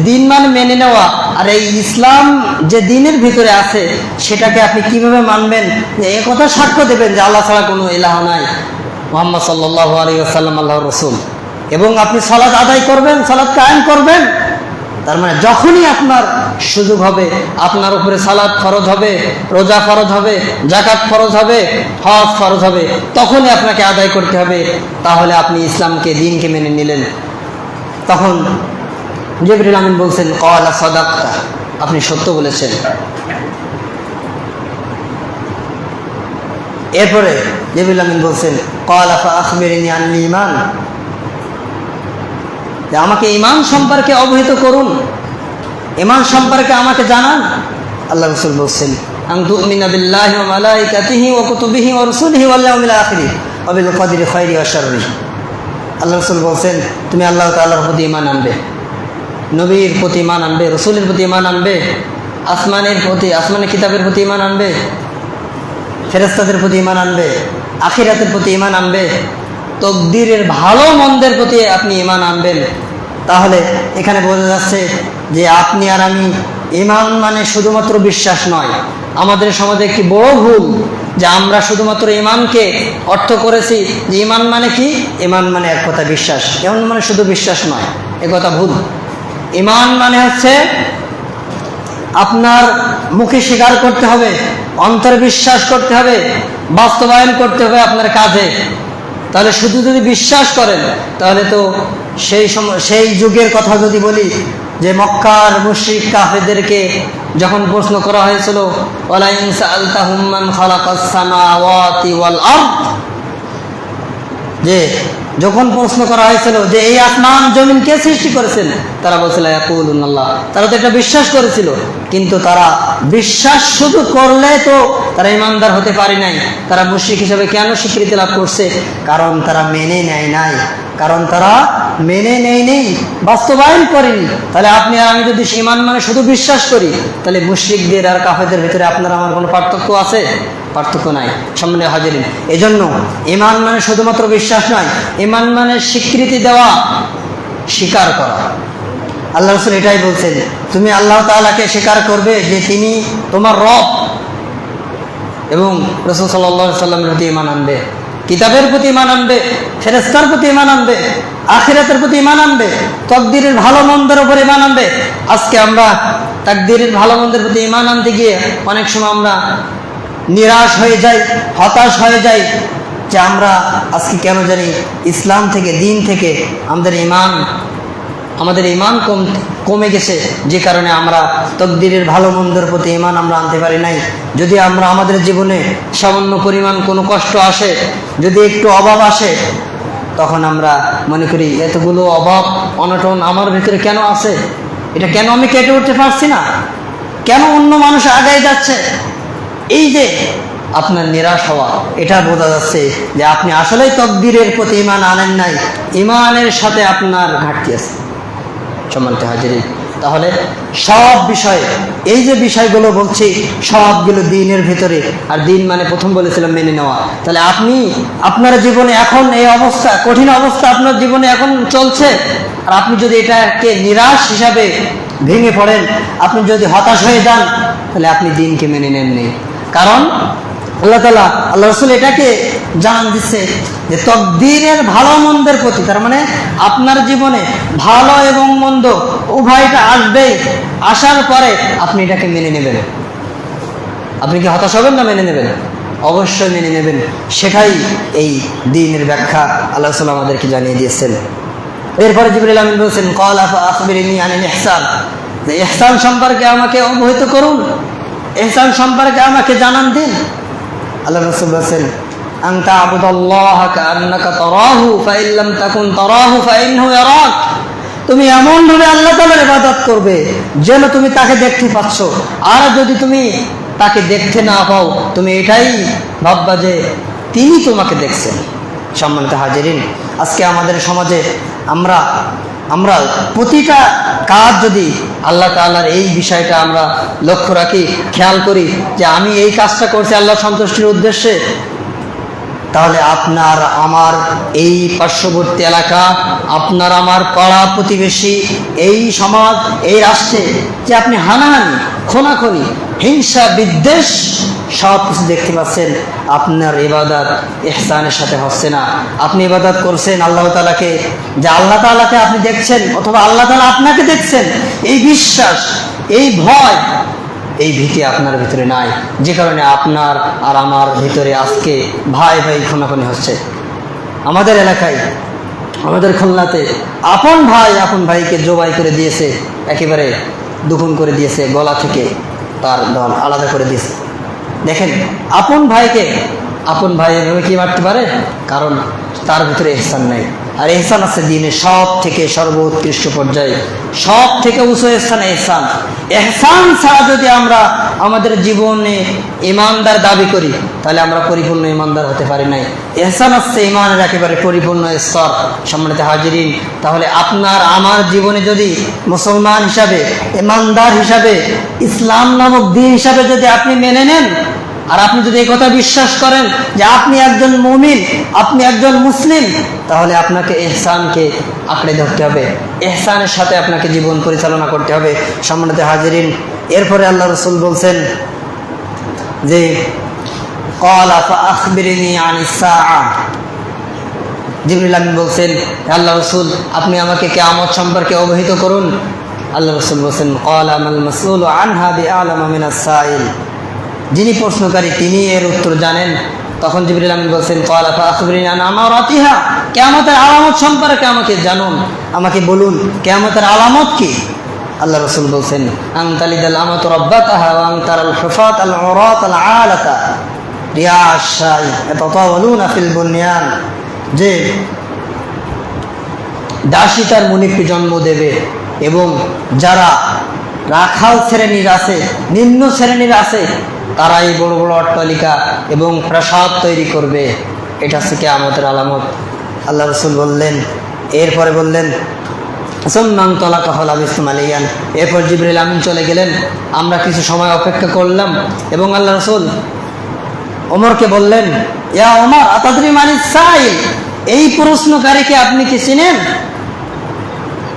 দিন মানে মেনে নেওয়া, আর এই ইসলাম যে দিনের ভিতরে আছে সেটাকে আপনি কিভাবে মানবেন, যে এ কথা সাক্ষ্য দেবেন যে আল্লাহ ছাড়া কোনো ইলাহ নাই, মুহাম্মদ সাল্লাল্লাহু আলাইহি ওয়াসাল্লাম আল্লাহর রসুল, এবং আপনি সালাত আদায় করবেন, সালাত কায়েম করবেন। তার মানে যখনই আপনার সুযোগ হবে, আপনার উপরে সালাত ফরজ হবে, রোজা ফরজ হবে, যাকাত ফরজ হবে, হজ ফরজ হবে, তখনই আপনাকে আদায় করতে হবে। তাহলে আপনি ইসলামকে, দিনকে মেনে নিলেন। তখন জিবরিল আমিন বলছেন, ক্বালা সাদাকতা, আপনি সত্য বলেছেন। এরপরে জিবরিল আমিন বলছেন, ক্বালা ফাআখবিরনি আনিল ঈমান, আমাকে ঈমান সম্পর্কে অবহিত করুন, ঈমান সম্পর্কে আমাকে জানান। আল্লাহ রাসূল বলছেন, আন তুমিনা বিল্লাহি ওয়া মালাইকাতিহি ওয়া কুতুবিহি ওয়া রুসুলিহি ওয়াল ইয়াউমিল আখির ওয়া বিল কদরি খাইরি ওয়া শাররি। আল্লাহ রাসূল বলছেন, তুমি আল্লাহ তাআলার প্রতি ঈমান আনবে, নবীর প্রতি ঈমান আনবে, রসুলের প্রতি ঈমান আনবে, আসমানের কিতাবের প্রতি ঈমান আনবে, ফেরেশতাদের প্রতি ঈমান আনবে, আখিরাতের প্রতি ঈমান আনবে, তকদিরের ভালো মন্দের প্রতি আপনি ঈমান আনবেন। তাহলে এখানে বোঝা যাচ্ছে যে আপনি আর আমি, ঈমান মানে শুধুমাত্র বিশ্বাস নয়। আমাদের সমাজে একটি বড় ভুল যে আমরা শুধুমাত্র ঈমানকে অর্থ করেছি যে ঈমান মানে কি, ঈমান মানে এক কথা বিশ্বাস, ঈমান মানে শুধু বিশ্বাস নয়, এ কথা ভুল। ঈমান মানে হচ্ছে আপনার মুখে স্বীকার করতে হবে, অন্তরে বিশ্বাস করতে হবে, বাস্তবায়ন করতে হবে আপনার কাজে। তাহলে শুধু যদি বিশ্বাস করেন, তাহলে তো সেই যুগের কথা যদি বলি যে মক্কার মুশরিক কাফেরদেরকে যখন প্রশ্ন করা হয়েছিল, ওয়ালা ইন সাআলতাহুম মান খালাকাস সামাওয়াতি ওয়াল আরদ, যে যখন প্রশ্ন করা হয়েছিল যে এই আসমান জমিন কে সৃষ্টি করেছেন, তারা বলছিল ইয়াকুলুন আল্লাহ। তারা তো এটা বিশ্বাস করেছিল, কিন্তু তারা বিশ্বাস শুধু করলে তো তারা ইমানদার হতে পারে নাই। তারা মুশরিক হিসেবে কেন স্বীকৃতি লাভ করছে? কারণ তারা মেনে নেয় নাই, নেই, বাস্তবায়ন করেনি। তাহলে আপনি আর আমি যদি ঈমান মানে শুধু বিশ্বাস করি, তাহলে মুশরিকদের আর কাফেরদের ভিতরে আপনার আমার কোনো পার্থক্য আছে? পার্থক্য নাই। সম্মানিত হাজিরিন, এজন্য ঈমান মানে শুধুমাত্র বিশ্বাস নয়, ঈমান মানে স্বীকৃতি দেওয়া, স্বীকার করা। আল্লাহ রাসূল এটাই বলছেন, তুমি আল্লাহ তাআলাকে স্বীকার করবে যে তিনি তোমার রব, এবং রাসূল সাল্লাল্লাহু আলাইহি ওয়াসাল্লামের প্রতি ঈমান আনবে, কিতাবের প্রতি ঈমান আনবে, ফেরেশতার প্রতি ঈমান আনবে, আখিরাতের প্রতি ঈমান আনবে, তাকদীরের ভালো মন্দের উপর ঈমান আনবে। আজকে আমরা তাকদীরের ভালো মন্দের প্রতি ঈমান আনতে গিয়ে অনেক সময় আমরা নিরাশ হয়ে যাই, হতাশ হয়ে যাই যে আমরা আজকে কেন জানি ইসলাম থেকে, দিন থেকে আমাদের ঈমান কমে গেছে, যে কারণে আমরা তাকদীরের ভালো মন্দের প্রতি ঈমান আমরা আনতে পারি নাই। যদি আমরা আমাদের জীবনে সামান্য পরিমাণ কোনো কষ্ট আসে, যদি একটু অভাব আসে, তখন আমরা মনে করি এতগুলো অভাব অনটন আমার ভিতরে কেন আছে, এটা কেন আমি কেটে উঠতে পারছি না, কেন অন্য মানুষ আগায় যাচ্ছে। এই যে আপনার নিরাশ হওয়া, এটা বোঝা যাচ্ছে যে আপনি আসলেই তাকদীরের প্রতি ঈমান আনেন নাই, ঈমানের সাথে আপনার ঘাটতি আছে। সম্মানিত হাজিরিন, তাহলে সব বিষয়ে, এই যে বিষয়গুলো বলছি সবগুলো দিনের ভিতরে। আর দিন মানে প্রথম বলেছিলাম মেনে নেওয়া। তাহলে আপনি আপনার জীবনে এখন এই অবস্থা, কঠিন অবস্থা আপনার জীবনে এখন চলছে, আর আপনি যদি এটাকে নিরাশ হিসাবে ভেঙে পড়েন, আপনি যদি হতাশ হয়ে যান, তাহলে আপনি দিনকে মেনে নেননি। কারণ আল্লাহ রাসূল এটাকে জানান দিচ্ছে যে তাকদীরের ভালো মন্দের প্রতি, তার মানে আপনার জীবনে ভালো এবং মন্দ উভয়টা আসবে, আসার পরে আপনি এটাকে মেনে নেবেন। আপনি কি হতাশ হবেন না মেনে নেবেন? অবশ্যই মেনে নেবেন। সেটাই এই দ্বীনের ব্যাখ্যা আল্লাহ রাসূল আমাদেরকে জানিয়ে দিয়েছেন। এরপরে জিবরিল আমিন বলেছেন, ক্বালা ফাআখবিরনি আনিল ইহসান, যে ইহসান সম্পর্কে আমাকে অবহিত করুন, ইহসান সম্পর্কে আমাকে জানান দিন। আল্লাহ রাসূল বলেছেন, আন তা'বুদাল্লাহা কাআন্নাকা তারাহু ফাইন লাম তাকুন তারাহু ফাইন্নাহু ইয়ারাক, তুমি এমন ভাবে আল্লাহ তাআলার ইবাদত করবে যেন তুমি তাকে দেখতে পাচ্ছ, আর যদি তুমি তাকে দেখতে না পাও, তুমি এটাই ভাববা যে তিনি তোমাকে দেখছেন। সম্মানিত হাজিরিন, আজকে আমাদের সমাজে আমরা প্রতিটা কাজ যদি আল্লাহ তাআলার এই বিষয়টা আমরা লক্ষ্য রাখি, খেয়াল করি যে আমি এই কাজটা করছি আল্লাহ সন্তুষ্টির উদ্দেশ্যে, তাহলে আপনার আমার এই পার্শ্ববর্তী এলাকা, আপনার আমার পাড়া প্রতিবেশী, এই সমাজ, এই রাষ্ট্রে যে আপনি হানাহানি, খুনাখুনি, হিংসা, বিদ্বেষ সব কিছু দেখতে পাচ্ছেন, আপনার ইবাদত ইহসানের সাথে হচ্ছে না। আপনি ইবাদত করছেন আল্লাহ তাআলাকে, যে আল্লাহ তাআলাকে আপনি দেখছেন অথবা আল্লাহ তাআলা আপনাকে দেখছেন, এই বিশ্বাস, এই ভয়, এই ভীতি আপনার ভিতরে নাই, যে কারণে আপনার আর আমার ভিতরে আজকে ভাই ভাই খুনাখুনি হচ্ছে। আমাদের এলাকায়, আমাদের খুলনাতে আপন ভাই আপন ভাইকে জবাই করে দিয়েছে, একেবারে দুখুন করে দিয়েছে, গলা থেকে তার দল আলাদা করে দিয়েছে। দেখেন, আপন ভাইকে আপন ভাই এভাবে কি মারতে পারে? কারণ তার ভিতরে ইহসান নেই। আর ইহসান আছে দিনের সব থেকে সর্বোৎকৃষ্ট পর্যায়ে, সব থেকে উঁচু স্থানে ইহসান। ইহসান ছাড়া যদি আমরা আমাদের জীবনে ইমানদার দাবি করি, তাহলে আমরা পরিপূর্ণ ইমানদার হতে পারি নাই। ইহসান হচ্ছে ইমানের একেবারে পরিপূর্ণ স্তর। সম্মানিত হাজিরিন, তাহলে আপনার আমার জীবনে যদি মুসলমান হিসাবে, ইমানদার হিসাবে, ইসলাম নামক দ্বীন হিসাবে যদি আপনি মেনে নেন, আর আপনি যদি এই কথা বিশ্বাস করেন যে আপনি একজন মুমিন, আপনি একজন মুসলিম, তাহলে আপনাকে ইহসানকে আঁকড়ে ধরতে হবে, ইহসানের সাথে আপনাকে জীবন পরিচালনা করতে হবে। সম্মানিত হাজিরিন, এরপরে আল্লাহ রাসূল বলছেন যে ক্বালা ফাআখবিরনি আনিস সাআ। জিবরিল আমিন বলছেন, আল্লাহ রাসূল আপনি আমাকে কিয়ামত সম্পর্কে অবহিত করুন। আল্লাহ রাসূল বলছেন, ক্বালা মাল মাসউলু আনহা বিআলামা মিনাস সাইল। যিনি প্রশ্নকারী তিনি এর উত্তর জানেন। তখন জিবরিল আমিন বলছেন, ক্বালা ফাআখবিরনি আন আমারাতিহা, কিয়ামতের আলামত সম্পর্কে আমাকে জানুন, আমাকে বলুন কিয়ামতের আলামত কি। আল্লাহ রাসূল বলছেন, আন তালিদাল আমাতু রাব্বাতাহা ওয়া আন তারাল হুফাত আল উরাত আল আলাতা রিয়াশ শাই ইয়াতাতাওয়ালুনা ফিল বুনয়ান, যে দাসী তার মুনিকে জন্ম দেবে এবং যারা রাখাল শ্রেণীর আছে, নিম্ন শ্রেণীর আছে, তারাই বড় বড় অট্টালিকা এবং প্রাসাদ তৈরি করবে। এটা হচ্ছে কিয়ামতের আলামত। আল্লাহ রাসূল বললেন, এরপরে বললেন সুম্মান তালাকা ফালাবিসতুম আলাইয়ান। এরপর জিবরিল আমিন চলে গেলেন। আমরা কিছু সময় অপেক্ষা করলাম এবং আল্লাহ রাসূল ওমরকে বললেন, ইয়া ওমর আতাদরি মানিস সাইল, এই প্রশ্নকারীকে আপনি কি চিনেন?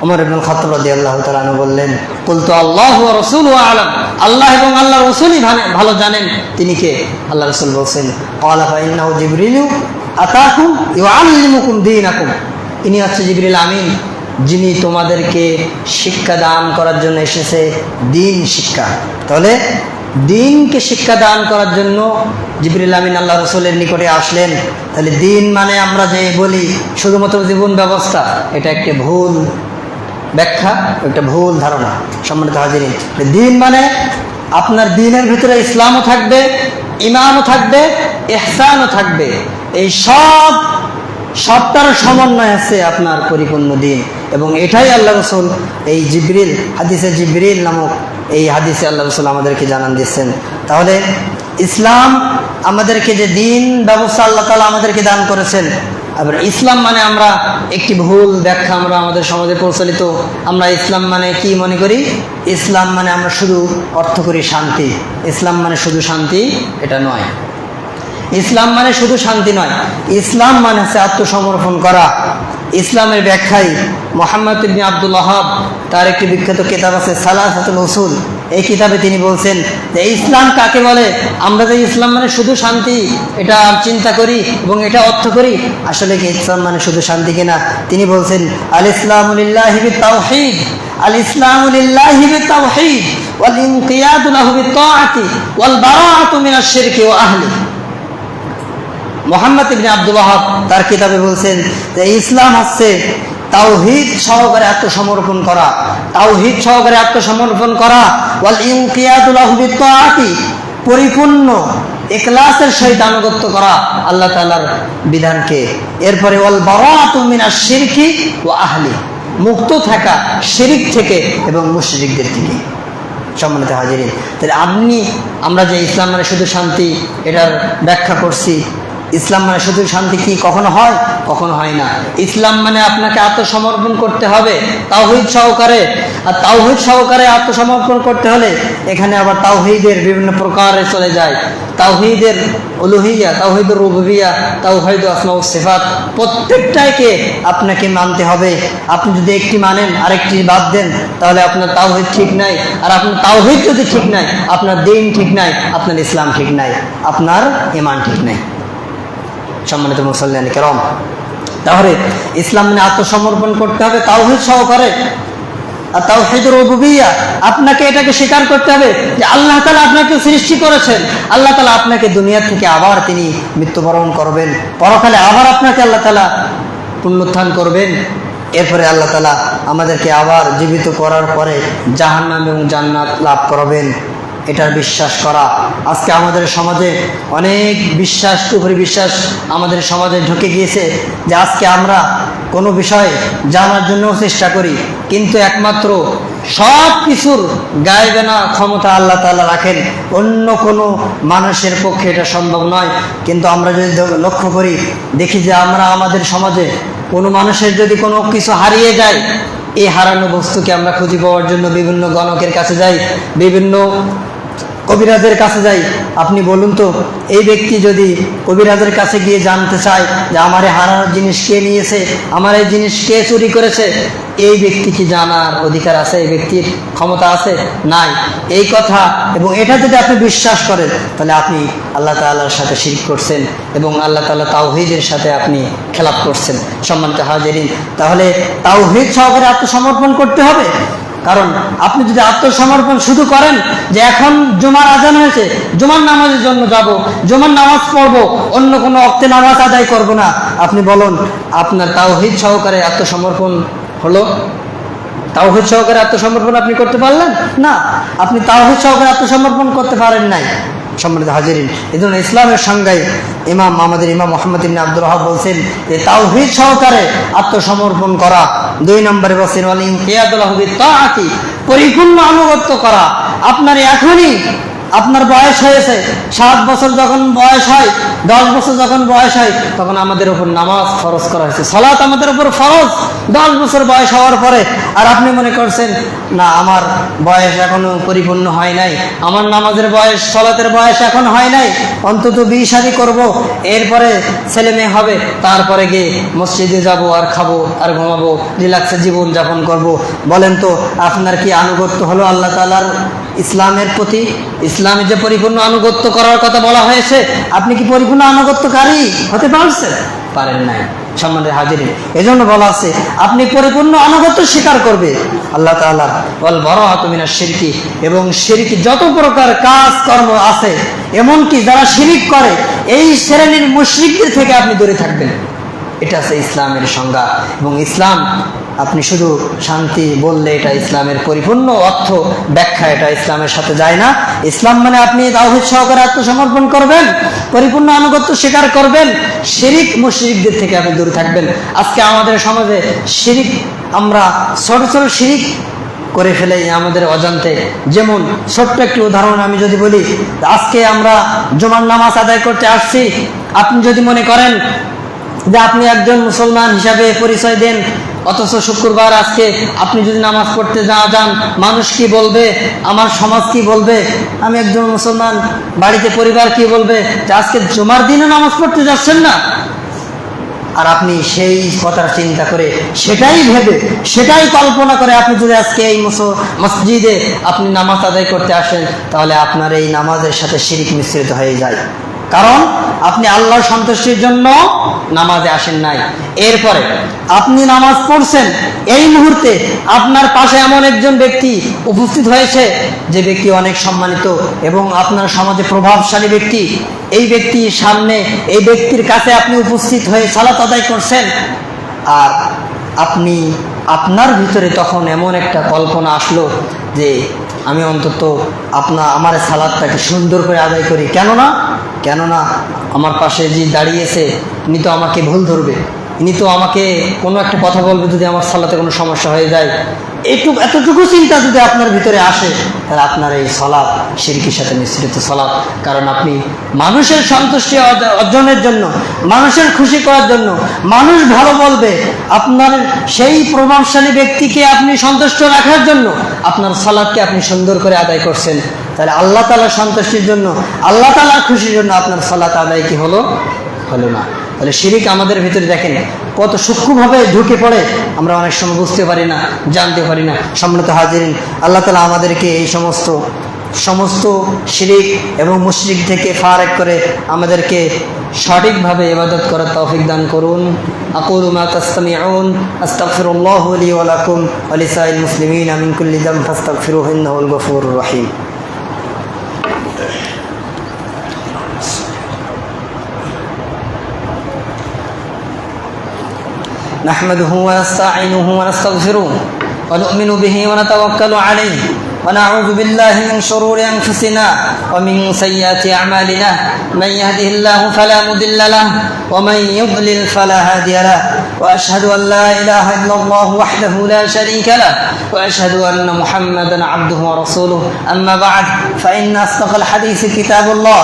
ওমর ইবনে খাত্তাব রাদিয়াল্লাহু তাআলা আনহু বললেন, কুলতু আল্লাহু ওয়া রাসূলুহু আ'লাম, আল্লাহ এবং আল্লাহর রাসূলই ভালো জানেন তিনি কে। আল্লাহ রাসূল বলেন, ক্বালা ফা ইন্নাহু জিবরিলু আতাকুম ইউআল্লিমুকুম দীনাকুম, ইনি হচ্ছে জিবরিল আমিন, যিনি তোমাদেরকে শিক্ষা দান করার জন্য এসেছে, দ্বীন শিক্ষা। তাহলে দ্বীনকে শিক্ষা দান করার জন্য জিবরিল আমিন আল্লাহ রাসূলের নিকটে আসলেন। তাহলে দ্বীন মানে আমরা যে বলি শুধুমাত্র জীবন ব্যবস্থা, এটা একটা ভুল ব্যাখ্যা, একটা ভুল ধারণা। সম্মানিত হাজিরিন, দ্বীন মানে আপনার দ্বীনের ভিতরে ইসলামও থাকবে, ঈমানও থাকবে, ইহসানও থাকবে, এই সবটার সমন্বয় আছে আপনার পরিপূর্ণ দ্বীন। এবং এটাই আল্লাহ রাসূল এই জিবরিল, হাদিসে জিবরিল নামক এই হাদিসে আল্লাহ রাসূল আমাদেরকে জানান দিয়েছেন। তাহলে ইসলাম আমাদেরকে যে দ্বীন ব্যবস্থা আল্লাহ তাআলা আমাদেরকে দান করেছেন, আবার ইসলাম মানে আমরা একটি ভুল ব্যাখ্যা আমরা আমাদের সমাজে প্রচলিত, আমরা ইসলাম মানে কি মনে করি? ইসলাম মানে আমরা শুধু অর্থ করি শান্তি। ইসলাম মানে শুধু শান্তি, এটা নয়। ইসলাম মানে শুধু শান্তি নয়, ইসলাম মানে হচ্ছে আত্মসমর্পণ করা। ইসলামের ব্যাখ্যায় মুহাম্মদ ইবনে আব্দুল ওয়াহাব তার একটি বিখ্যাত কিতাব আছে সালাসাতুল উসুল, এই কিতাবে তিনি বলছেন যে ইসলাম কাকে বলে। আমরা যে ইসলাম মানে শুধু শান্তি এটা চিন্তা করি এবং এটা অর্থ করি, আসলে কি ইসলাম মানে শুধু শান্তি কিনা? তিনি বলছেন, আল ইসলামু লিল্লাহি বিত-তাওহীদ, আল ইসলামু লিল্লাহি বিত-তাওহীদ ওয়াল ইনকিয়াদু লাহু বিত-তাআতি ওয়াল বারাআতু মিনাশ শিরকি ওয়া আহলি। মুহাম্মদ ইবনে আব্দুল ওয়াহাব তার কিতাবে বলছেন যে ইসলাম হচ্ছে তাওহীদ সহকারে আত্মসমর্পণ করা, তাওহীদ সহকারে আত্মসমর্পণ করা, ওয়াল ইনকিয়াদু লাহু বিত-তাআতি, পরিপূর্ণ ইখলাসের সহিত আনুগত্য করা আল্লাহ তাআলার বিধানকে। এরপরে ওয়াল বারাআতু মিনাশ শিরকি ওয়া আহলি, মুক্ত থাকা শিরক থেকে এবং মুশরিকদের থেকে। সম্মানিত হাজিরিন, তাহলে আমরা যে ইসলাম মানে শুধু শান্তি এটার ব্যাখ্যা করছি, ইসলাম মানে শুধু শান্তি কি কখনো হয়? কখনো হয় না। ইসলাম মানে আপনাকে আত্মসমর্পণ করতে হবে তাওহীদ সহকারে, আর তাওহীদ সহকারে আত্মসমর্পণ করতে হলে এখানে আবার তাওহীদের বিভিন্ন প্রকারে চলে যায়। তাওহীদের উলুহিয়া, তাওহীদুর রুবুবিয়া, তাওহীদ আসমা ও সিফাত, প্রত্যেকটাকে আপনাকে মানতে হবে। আপনি যদি একটি মানেন আরেকটি বাদ দেন তাহলে আপনার তাওহীদ ঠিক নাই, আর আপনার তাওহীদ যদি ঠিক নাই আপনার দ্বীন ঠিক নাই, আপনার ইসলাম ঠিক নাই, আপনার ঈমান ঠিক নাই। সম্মানিত মুসল্লিয়ান কিরাম, তাহলে ইসলাম মানে আত্মসমর্পণ করতে হবে তাওহীদ সহকারে। আর তাওহীদুর রুবুবিয়্যাহ, আপনাকে এটাকে স্বীকার করতে হবে যে আল্লাহ তাআলা আপনাকে সৃষ্টি করেছেন, আল্লাহ তাআলা আপনাকে দুনিয়া থেকে আবার তিনি মৃত্যুবরণ করবেন, পরকালে আবার আপনাকে আল্লাহ তাআলা পুনরুত্থান করবেন, এরপরে আল্লাহ তাআলা আমাদেরকে আবার জীবিত করার পরে জাহান্নাম এবং জান্নাত লাভ করবেন, এটার বিশ্বাস করা। আজকে আমাদের সমাজে অনেক বিশ্বাস কুফরি বিশ্বাস আমাদের সমাজে ঢুকে গিয়েছে, যে আজকে আমরা কোনো বিষয় জানার জন্য চেষ্টা করি, কিন্তু একমাত্র সব কিছুর গায়েবানা ক্ষমতা আল্লাহ তাআলা রাখেন, অন্য কোনো মানুষের পক্ষে এটা সম্ভব নয়। কিন্তু আমরা যদি লক্ষ্য করি, দেখি যে আমরা আমাদের সমাজে কোনো মানুষের যদি কোনো কিছু হারিয়ে যায়, এই হারানো বস্তুকে আমরা খুঁজে পাওয়ার জন্য বিভিন্ন গণকের কাছে যাই, বিভিন্ন কবিরাজের কাছে যাই। আপনি বলুন তো, এই ব্যক্তি যদি কবিরাজের কাছে গিয়ে জানতে চায় যে আমার এই হারানোর জিনিস কে নিয়েছে, আমার এই জিনিস কে চুরি করেছে, এই ব্যক্তি কি জানার অধিকার আছে? এই ব্যক্তির ক্ষমতা আছে? নাই। এই কথা এবং এটা যদি আপনি বিশ্বাস করেন তাহলে আপনি আল্লাহ তাআলার সাথে শিরক করছেন এবং আল্লাহ তাআলা তাওহীদের সাথে আপনি খেলাপ করছেন। সম্মানিত হাজিরিন, তাহলে তাওহীদ সহকারে আত্মসমর্পণ করতে হবে। কারণ আপনি যদি আত্মসমর্পণ শুধু করেন যে এখন জুমার আজান হয়েছে, জুমার নামাজের জন্য যাব, জুমার নামাজ পড়বো, অন্য কোনো ওয়াক্তে নামাজ আদায় করব না, আপনি বলুন আপনার তাওহীদ সহকারে আত্মসমর্পণ হলো? তাওহীদ সহকারে আত্মসমর্পণ আপনি করতে পারলেন না, আপনি তাওহীদ সহকারে আত্মসমর্পণ করতে পারেন নাই। সম্মানিত হাজিরিন, এই জন্য ইসলামের সংজ্ঞায় আমাদের ইমাম মুহাম্মদ ইবনে আব্দুল ওয়াহাব বলছেন যে তাওহীদ সহকারে আত্মসমর্পণ করা, 2 নম্বরে বলছেন ওয়াল ইনকিয়াদু লাহু বিত্তাআতি, পরিপূর্ণ আনুগত্য করা। আপনার এখনই আপনার বয়স হয়েছে, 7 বছর যখন বয়স হয়, 10 বছর যখন বয়স হয়, তখন আমাদের উপর নামাজ ফরজ করা হয়েছে, সালাত আমাদের উপর ফরজ 10 বছর বয়স হওয়ার পরে। আর আপনি মনে করছেন না আমার বয়স এখনো পরিপূর্ণ হয় নাই, আমার নামাজের বয়স, সালাতের বয়স এখন হয় নাই, অন্তত বিয়ে শাদী করবো, এরপরে ছেলে মেয়ে হবে, তারপরে গিয়ে মসজিদে যাব আর খাবো আর ঘুমাবো, রিল্যাক্সে জীবন যাপন করব। বলেন তো আপনার কি আনুগত্য হলো আল্লাহ তাআলার ইসলামের প্রতি? ইসলামে যে পরিপূর্ণ আনুগত্য করার কথা বলা হয়েছে, আপনি কি পরিপূর্ণ আনুগত্যকারী হতে পারছেন? পারেন নাই। সম্মানিত হাজিরিন, এজন্য বলা আছে আপনি পরিপূর্ণ আনুগত্য স্বীকার করবে আল্লাহ তাআলা ওয়াল বারাআতু মিনাশ শিরকি, এবং শিরক যত প্রকার কাজ কর্ম আছে, এমনকি যারা শিরক করে এই শ্রেণীর মুশরিকদের থেকে আপনি দূরে থাকবেন। এটা আছে ইসলামের সংজ্ঞা। এবং ইসলাম আপনি শুধু শান্তি বললে এটা ইসলামের পরিপূর্ণ অর্থ ব্যাখ্যা এটা ইসলামের সাথে যায় না। ইসলাম মানে আপনি তাওহীদ সহকারে আত্মসমর্পণ করবেন, পরিপূর্ণ আনুগত্য স্বীকার করবেন, শিরক মুশরিকদের থেকে আপনি দূরে থাকবেন। আজকে আমাদের সমাজে শিরক, আমরা ছোট ছোট শিরক করে ফেলে আমাদের অজান্তে। যেমন ছোট্ট একটি উদাহরণ আমি যদি বলি, আজকে আমরা জুমার নামাজ আদায় করতে আসছি, আপনি যদি মনে করেন যে আপনি একজন মুসলমান হিসাবে পরিচয় দেন, অথচ শুক্রবার আজকে আপনি যদি নামাজ পড়তে যান, মানুষ কি বলবে, আমার সমাজ কি বলবে, আমি একজন মুসলমান, বাড়িতে পরিবার কি বলবে যে আজকে জুমার দিনে নামাজ পড়তে যাচ্ছেন না। আর আপনি সেই কথা চিন্তা করে, সেটাই ভেবে, সেটাই কল্পনা করে আপনি যদি আজকে এই মসজিদে আপনি নামাজ আদায় করতে আসেন, তাহলে আপনার এই নামাজের সাথে শিরক মিশ্রিত হয়ে যায়। কারণ আপনি আল্লাহর সন্তুষ্টির জন্য নামাজে আসেন নাই। এরপরে আপনি নামাজ পড়ছেন, এই মুহূর্তে আপনার পাশে এমন একজন ব্যক্তি উপস্থিত হয়েছে যে ব্যক্তি অনেক সম্মানিত এবং আপনার সমাজে প্রভাবশালী ব্যক্তি। এই ব্যক্তির সামনে, এই ব্যক্তির কাছে আপনি উপস্থিত হয়ে সালাত আদায় করছেন, আর আপনার ভিতরে তখন এমন একটা কল্পনা আসলো যে আমি অন্তত আমার সালাদটাকে সুন্দর করে আদায় করি। কেননা আমার পাশে যে দাঁড়িয়েছে ইনি তো আমাকে ভুল ধরবে, ইনি তো আমাকে কোনো একটা কথা বলবে যদি আমার সালাতে কোনো সমস্যা হয়ে যায়। এতটুকু চিন্তা যদি আপনার ভিতরে আসে, তাহলে আপনার এই সালাত শিরকের সাথে মিশ্রিত সালাত। কারণ আপনি মানুষের সন্তুষ্টি অর্জনের জন্য, মানুষের খুশি করার জন্য, মানুষ ভালো বলবে, আপনার সেই প্রভাবশালী ব্যক্তিকে আপনি সন্তুষ্ট রাখার জন্য আপনার সালাতকে আপনি সুন্দর করে আদায় করছেন। তাহলে আল্লাহ তাআলার সন্তুষ্টির জন্য, আল্লাহ তাআলার খুশির জন্য আপনার সালাত আদায় কি হলো না। তাহলে শিরিক আমাদের ভিতরে দেখেন কত সূক্ষ্মভাবে ঢুকে পড়ে, আমরা অনেক সময় বুঝতে পারি না, জানতে পারি না। সম্মানিত হাজিরিন, আল্লাহ তাআলা আমাদেরকে এই সমস্ত শিরিক এবং মুশরিক থেকে ফারেক করে আমাদেরকে সঠিকভাবে ইবাদত করার তৌফিক দান করুন। আকুলু মা তাসতামিউন, আস্তাগফিরুল্লাহ লি ওয়া লাকুম ওয়া লিসাইরিল মুসলিমিনা মিন কুল্লি যামবিন ফাস্তাগফিরুহু ইন্নাহুল গফুরুর রহিম। نحمده ونستعينه ونستغفره ونؤمن به ونتوكل عليه ونعوذ بالله من شرور أنفسنا ومن سيئات أعمالنا، من يهده الله فلا مضل له ومن يضلل فلا هادي له، وأشهد أن لا إله إلا الله وحده لا شريك له، وأشهد أن محمدا عبده ورسوله. أما بعد، فإن أصدق الحديث كتاب الله،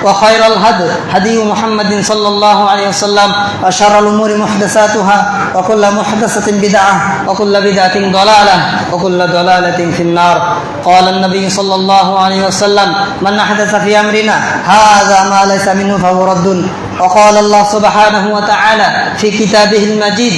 وخير الهدي هدي محمد صلى الله عليه وسلم، وشر الأمور محدثاتها، وكل محدثة بدعة، وكل بدعة ضلالة، وكل ضلالة في النار. قال النبي صلى الله عليه وسلم: من أحدث في أمرنا هذا ما ليس منه فهو رد. وقال الله سبحانه وتعالى في كتابه المجيد: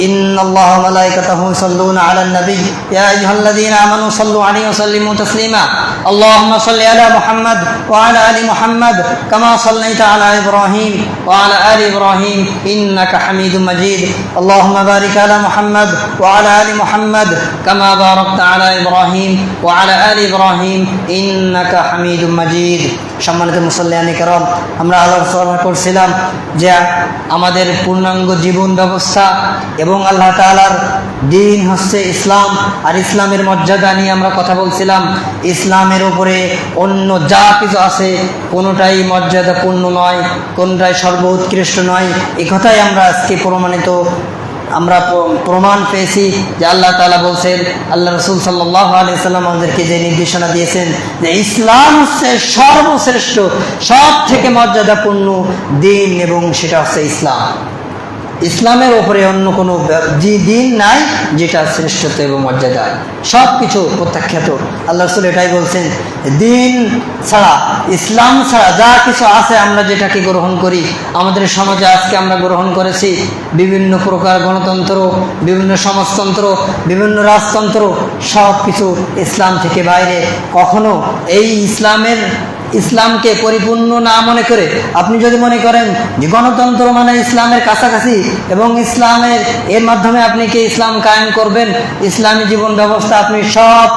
إن الله وملائكته يصلون على النبي يا أيها الذين آمنوا صلوا عليه وسلموا تسليما. اللهم صل على محمد وعلى آل محمد كما صليت على إبراهيم وعلى آل إبراهيم إنك حميد مجيد. اللهم بارك على محمد وعلى آل محمد كما باركت على إبراهيم وعلى آل إبراهيم إنك حميد مجيد. সম্মানিত মুসল্লিয়ান কিরাম, আমরা আলোচনা করছিলাম যে আমাদের পূর্ণাঙ্গ জীবন ব্যবস্থা এবং আল্লাহ তাআলার দ্বীন হচ্ছে ইসলাম, আর ইসলামের মর্যাদা নিয়ে আমরা কথা বলছিলাম। ইসলামের উপরে অন্য যা কিছু আছে কোনোটাই মর্যাদাপূর্ণ নয়, কোনোটাই সর্বোৎকৃষ্ট নয়। এই কথাই আমরা আজকে প্রমাণ পেয়েছি যে আল্লাহ তাআলা বলছেন, আল্লাহ রাসূল সাল্লাল্লাহু আলাইহি সাল্লাম আমাদেরকে যে নির্দেশনা দিয়েছেন যে ইসলাম হচ্ছে সর্বশ্রেষ্ঠ, সব থেকে মর্যাদাপূর্ণ দিন, এবং সেটা হচ্ছে ইসলাম। ইসলামের উপরে অন্য কোনো দিন নাই যেটা শ্রেষ্ঠত্ব এবং মর্যাদা, সব কিছু প্রত্যাখ্যাত। আল্লাহ রাসূল এটাই বলছেন, দিন ছাড়া, ইসলাম ছাড়া যা কিছু আছে আমরা যেটাকে গ্রহণ করি, আমাদের সমাজে আজকে আমরা গ্রহণ করেছি বিভিন্ন প্রকার গণতন্ত্র, বিভিন্ন সমাজতন্ত্র, বিভিন্ন রাজতন্ত্র, সব কিছু ইসলাম থেকে বাইরে। কখনো এই ইসলামকে পরিপূর্ণ না মনে করে আপনি যদি মনে করেন যে গণতন্ত্র মানে ইসলামের কাছাকাছি এবং এর মাধ্যমে আপনি কি ইসলাম কায়েম করবেন, ইসলামী জীবন ব্যবস্থা আপনি সব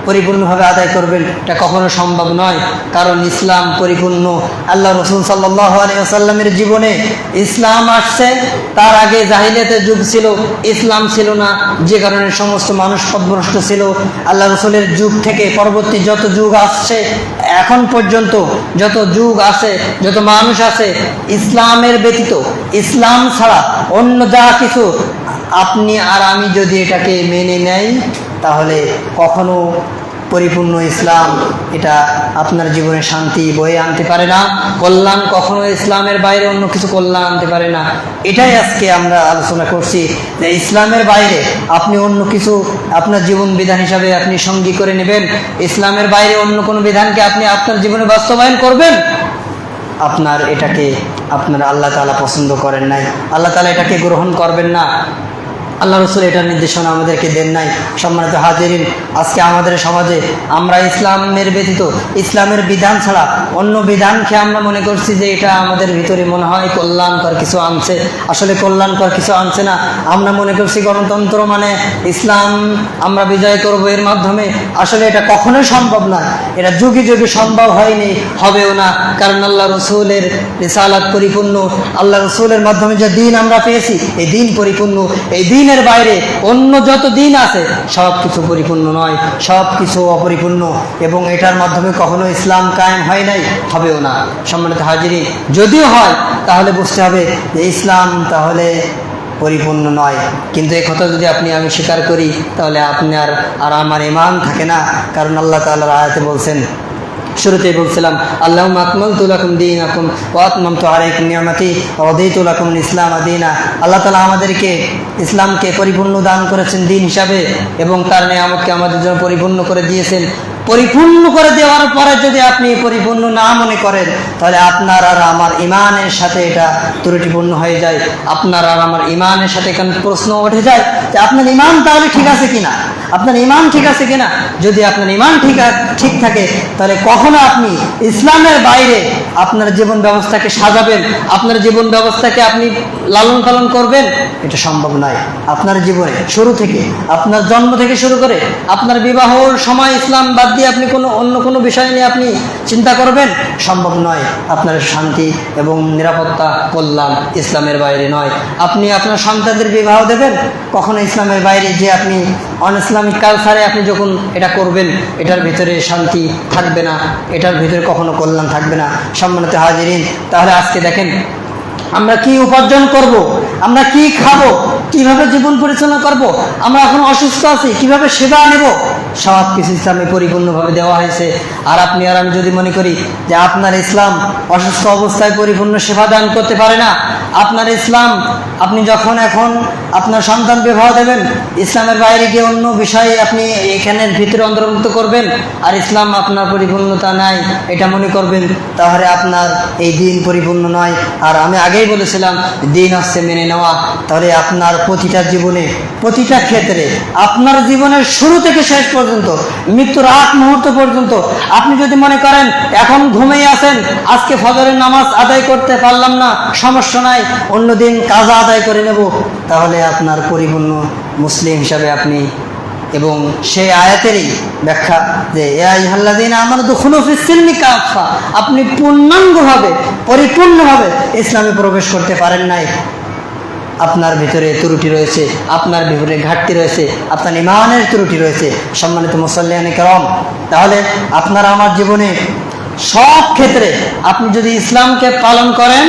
পরিপূর্ণভাবে আদায় করবেন, এটা কখনো সম্ভব নয়। কারণ ইসলাম পরিপূর্ণ। আল্লাহ রাসূল সাল্লাল্লাহু আলাইহি ওয়াসাল্লামের জীবনে ইসলাম আসছে, তার আগে জাহিলিয়াতের যুগ ছিল, ইসলাম ছিল না, যে কারণে সমস্ত মানুষ পথভ্রষ্ট ছিল। আল্লাহ রাসূলের যুগ থেকে পরবর্তী যত যুগ আসছে, এখন পর্যন্ত যত যুগ আছে, যত মানুষ আছে, ইসলামের ব্যতীত, ইসলাম ছাড়া অন্য যা কিছু আপনি আর আমি যদি এটাকে মেনে নেই, তাহলে কখনো পরিপূর্ণ ইসলাম এটা আপনার জীবনে শান্তি বয়ে আনতে পারে না, কল্যাণ কখনো ইসলামের বাইরে অন্য কিছু কল্যাণ আনতে পারে না। এটাই আজকে আমরা আলোচনা করছি যে ইসলামের বাইরে আপনি অন্য কিছু আপনার জীবন বিধান হিসাবে আপনি সঙ্গী করে নেবেন, ইসলামের বাইরে অন্য কোনো বিধানকে আপনি আপনার জীবনে বাস্তবায়ন করবেন, এটাকে আপনার আল্লাহ তাআলা পছন্দ করেন নাই, আল্লাহ তাআলা এটাকে গ্রহণ করবেন না। আল্লাহ রাসূল এটার নির্দেশনা আমাদেরকে দেন নাই। সম্মানিত হাজিরিন, আজকে আমাদের সমাজে আমরা ইসলামের ব্যতীত, ইসলামের বিধান ছাড়া অন্য বিধানকে আমরা মনে করছি যে এটা আমাদের ভিতরে মনে হয় কল্যাণকর কিছু আনছে, আসলে কল্যাণকর কিছু আনছে না। আমরা মনে করছি গণতন্ত্র মানে ইসলাম আমরা বিজয় করব এর মাধ্যমে, আসলে এটা কখনোই সম্ভব না, এটা যুগে যুগে সম্ভব হয়নি, হবেও না। কারণ আল্লাহ রাসূলের রিসালাত পরিপূর্ণ, আল্লাহ রাসূলের মাধ্যমে যে দিন আমরা পেয়েছি এই দিন পরিপূর্ণ। এই দিন এর বাইরে অন্য যত দিন আছে সব কিছু পরিপূর্ণ নয়, সব কিছু অপরিপূর্ণ, এবং এটার মাধ্যমে কখনো ইসলাম কায়েম হয় নাই, হবেও না। সম্মানিত হাজিরিন, যদিও হয় তাহলে বুঝতে হবে যে ইসলাম তাহলে পরিপূর্ণ নয়। কিন্তু এই কথা যদি আমি স্বীকার করি, তাহলে আপনার আর আমার ঈমান থাকে না। কারণ আল্লাহ তাআলার আয়াতে বলছেন, শুরুতেই বলছিলাম, আল্লাহুম্মা আকমালতু লাকুম দীনাকুম ওয়া আতমামতু আলাইকুম নি'মাতি ওয়া রাদিতু লাকুমুল ইসলাম দীনা। আল্লাহ তাআলা আমাদেরকে ইসলামকে পরিপূর্ণ দান করেছেন দিন হিসাবে, এবং তার নিয়ামতকে আমাদের জন্য পরিপূর্ণ করে দিয়েছেন। পরিপূর্ণ করে দেওয়ার পরে যদি আপনি পরিপূর্ণ না মনে করেন, তাহলে আপনার আর আমার ঈমানের সাথে এটা ত্রুটিপূর্ণ হয়ে যায়। আপনার আর আমার ঈমানের সাথে এখানে প্রশ্ন উঠে যায় যে আপনার ঈমান তাহলে ঠিক আছে কিনা, আপনার ঈমান ঠিক আছে কিনা। যদি আপনার ঈমান ঠিক থাকে, তাহলে কখনো আপনি ইসলামের বাইরে আপনার জীবন ব্যবস্থাকে সাজাবেন, আপনার জীবন ব্যবস্থাকে আপনি লালন পালন করবেন, এটা সম্ভব নয়। আপনার জীবনে শুরু থেকে, আপনার জন্ম থেকে শুরু করে আপনার বিবাহর সময় ইসলাম বাদ দিয়ে আপনি অন্য কোনো বিষয় নিয়ে আপনি চিন্তা করবেন, সম্ভব নয়। আপনার শান্তি এবং নিরাপত্তা, কল্যাণ ইসলামের বাইরে নয়। আপনি আপনার সন্তানদের বিবাহ দেবেন, কখনো ইসলামের বাইরে যে আপনি অন ইসলামিক কালচারে আপনি যখন এটা করবেন, এটার ভিতরে শান্তি থাকবে না, এটার ভিতরে কখনো কল্যাণ থাকবে না। সম্মানিত হাজিরিন, তাহলে আজকে দেখেন আমরা কি উপার্জন করব, আমরা কি খাবো, কিভাবে জীবন পরিচালনা করব, আমরা এখন অসুস্থ আছি, কিভাবে সেবা নেব, সব কিছু ইসলামে পরিপূর্ণভাবে দেওয়া হয়েছে। আর আপনি আর আমি যদি মনে করি যে আপনার ইসলাম অসুস্থ অবস্থায় পরিপূর্ণ সেবা দান করতে পারে না, আপনার ইসলাম আপনি যখন এখন আপনার সন্তান বিবাহ দেবেন, ইসলামের বাইরে গিয়ে অন্য বিষয়ে আপনি এখানের ভিতরে অন্তর্ভুক্ত করবেন, আর ইসলাম আপনার পরিপূর্ণতা নাই এটা মনে করবেন, তাহলে আপনার এই দিন পরিপূর্ণ নয়। আর আমি আগেই বলেছিলাম, দিন হচ্ছে মেনে নেওয়া। তাহলে আপনার প্রতিটা জীবনে, প্রতিটা ক্ষেত্রে, আপনার জীবনের শুরু থেকে শেষ পর্যন্ত, মৃত্যুর আগ মুহূর্ত পর্যন্ত আপনি যদি মনে করেন এখন ঘুমিয়ে আছেন, আজকে ফজরের নামাজ আদায় করতে পারলাম না, সমস্যা নাই, অন্যদিন কাজা আদায় করে নেব, তাহলে আপনার পরিপূর্ণ মুসলিম হিসাবে আপনি, এবং সেই আয়াতেরই ব্যাখ্যা যে ইয়া আইয়ুহাল্লাযীনা আমানু দুখুলু ফিস-সিলমি কাফা, আপনি পূর্ণাঙ্গভাবে পরিপূর্ণভাবে ইসলামে প্রবেশ করতে পারেন নাই, আপনার ভিতরে ত্রুটি রয়েছে, আপনার ভিতরে ঘাটতি রয়েছে, আপনার ঈমানের ত্রুটি রয়েছে। সম্মানিত মুসল্লিয়ানে কেরাম, তাহলে আপনার আমার জীবনে সব ক্ষেত্রে আপনি যদি ইসলামকে পালন করেন,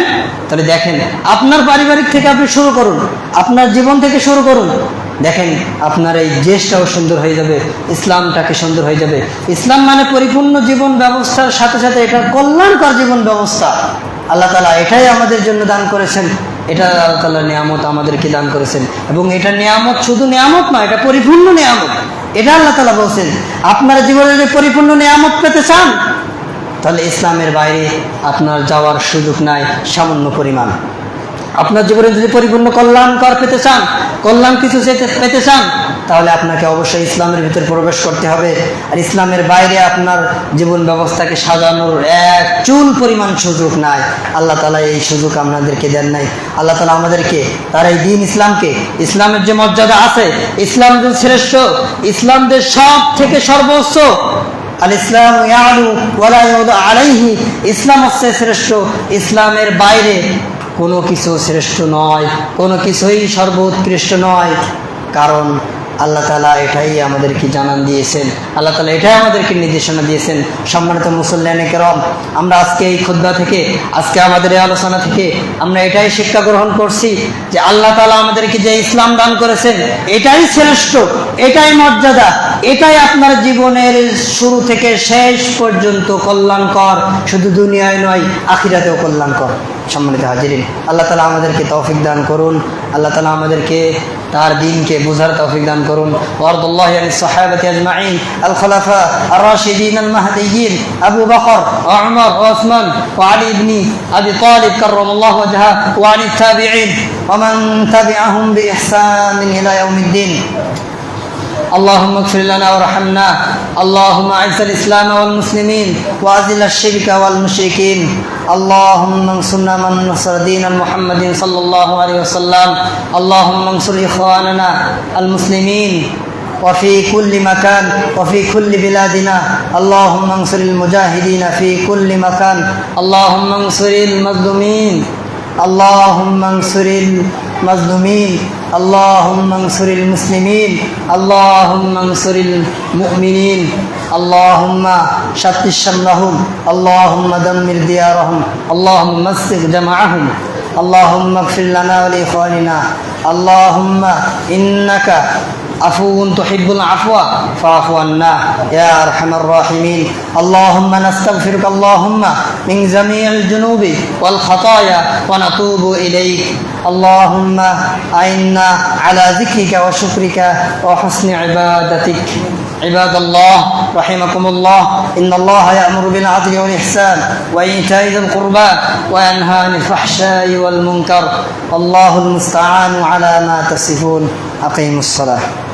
তাহলে দেখেন আপনার পারিবারিক থেকে আপনি শুরু করুন, আপনার জীবন থেকে শুরু করুন, দেখেন আপনার এই দেশটাও সুন্দর হয়ে যাবে, ইসলামটাকে সুন্দর হয়ে যাবে। ইসলাম মানে পরিপূর্ণ জীবন ব্যবস্থার সাথে সাথে এটা কল্যাণকর জীবন ব্যবস্থা। আল্লাহ তাআলা এটাই আমাদের জন্য দান করেছেন, এটা আল্লাহ তাআলার নিয়ামত আমাদেরকে দান করেছেন, এবং এটা নিয়ামত শুধু নিয়ামত নয়, এটা পরিপূর্ণ নিয়ামত। এটা আল্লাহ তাআলা বলছেন, আপনারা জীবনে যদি পরিপূর্ণ নিয়ামত পেতে চান, তাহলে ইসলামের বাইরে আপনার যাওয়ার সুযোগ নাই সামান্য পরিমাণ। আপনার জীবনে যদি পরিপূর্ণ কল্যাণকর পেতে চান, কল্যাণ কিছু পেতে চান, তাহলে আপনাকে অবশ্যই ইসলামের ভিতরে প্রবেশ করতে হবে। আর ইসলামের বাইরে আপনার জীবন ব্যবস্থাকে সাজানোর এক চুল পরিমাণ সুযোগ নাই। আল্লাহ তাআলা এই সুযোগ আপনাদেরকে দেন নাই। আল্লাহ তাআলা আমাদেরকে তার এই দিন ইসলামকে, ইসলামের যে মর্যাদা আছে, ইসলাম যে শ্রেষ্ঠ, ইসলাম যে সব থেকে সর্বোচ্চ, আল ইসলাম ইয়ালু ওয়ালা ইয়াউদু আলাইহি, ইসলাম হচ্ছে শ্রেষ্ঠ, ইসলামের বাইরে কোনো কিছু শ্রেষ্ঠ নয়, কোনো কিছুই সর্বোৎকৃষ্ট নয়। কারণ আল্লাহ তাআলা এটাই আমাদেরকে জানান দিয়েছেন, আল্লাহ তাআলা এটাই আমাদেরকে নির্দেশনা দিয়েছেন। সম্মানিত মুসল্লিয়ানে কেরাম, আমরা আজকে এই খুতবা থেকে, আজকে আমাদের এই আলোচনা থেকে আমরা এটাই শিক্ষা গ্রহণ করছি যে আল্লাহ তাআলা আমাদেরকে যে ইসলাম দান করেছেন, এটাই শ্রেষ্ঠ, এটাই মর্যাদা, এটাই আপনার জীবনের শুরু থেকে শেষ পর্যন্ত কল্যাণকর, শুধু দুনিয়ায় নয় আখিরাতেও কল্যাণকর। সম্মানিত হাজিরিন, আল্লাহ তাআলা আমাদেরকে তৌফিক দান করুন, আল্লাহ তাআলা আমাদেরকে তার দিনকে বুঝার তৌফিক দান করুন। ওয়ারদুল্লাহি আনিস সাহাবাতি আজমাইন আল খুলাফা আর রাশিদিন আল মাহদিয়িন আবু বকর ওয়া উমর ওয়া উসমান ওয়া আলী ইবনে আবি তালিব কাররামাল্লাহু ওয়াজহা ওয়া আনিত তাবিঈন ওয়া মান তাবিআহুম বিইহসান ইলা ইয়াউমিদ্দিন। اللهم اغفر لنا وارحمنا، اللهم اعز الاسلام والمسلمين واذل الشرك والمشركين، اللهم انصرنا من نصر دين محمد صلى الله عليه وسلم، اللهم انصر اخواننا المسلمين وفي كل مكان وفي كل بلادنا، اللهم انصر المجاهدين في كل مكان، اللهم انصر المظلومين، اللهم انصر المظلومين، اللهم انصر المسلمين، اللهم انصر المؤمنين، اللهم شتت شملهم، اللهم دمر ديارهم، اللهم مزق جمعهم، اللهم اغفر لنا ولإخواننا اللهم إنك عفو تحب العفو فاعف عنا يا أرحم الراحمين اللهم نستغفرك اللهم من جميع الذنوب والخطايا ونتوب إليك اللهم أعنا على ذكرك وشكرك وحسن عبادتك عباد الله رحمكم الله إن الله يأمر بالعدل والإحسان وإيتاء ذي القربى وينهى عن الفحشاء والمنكر الله المستعان على ما تصفون أقيموا الصلاة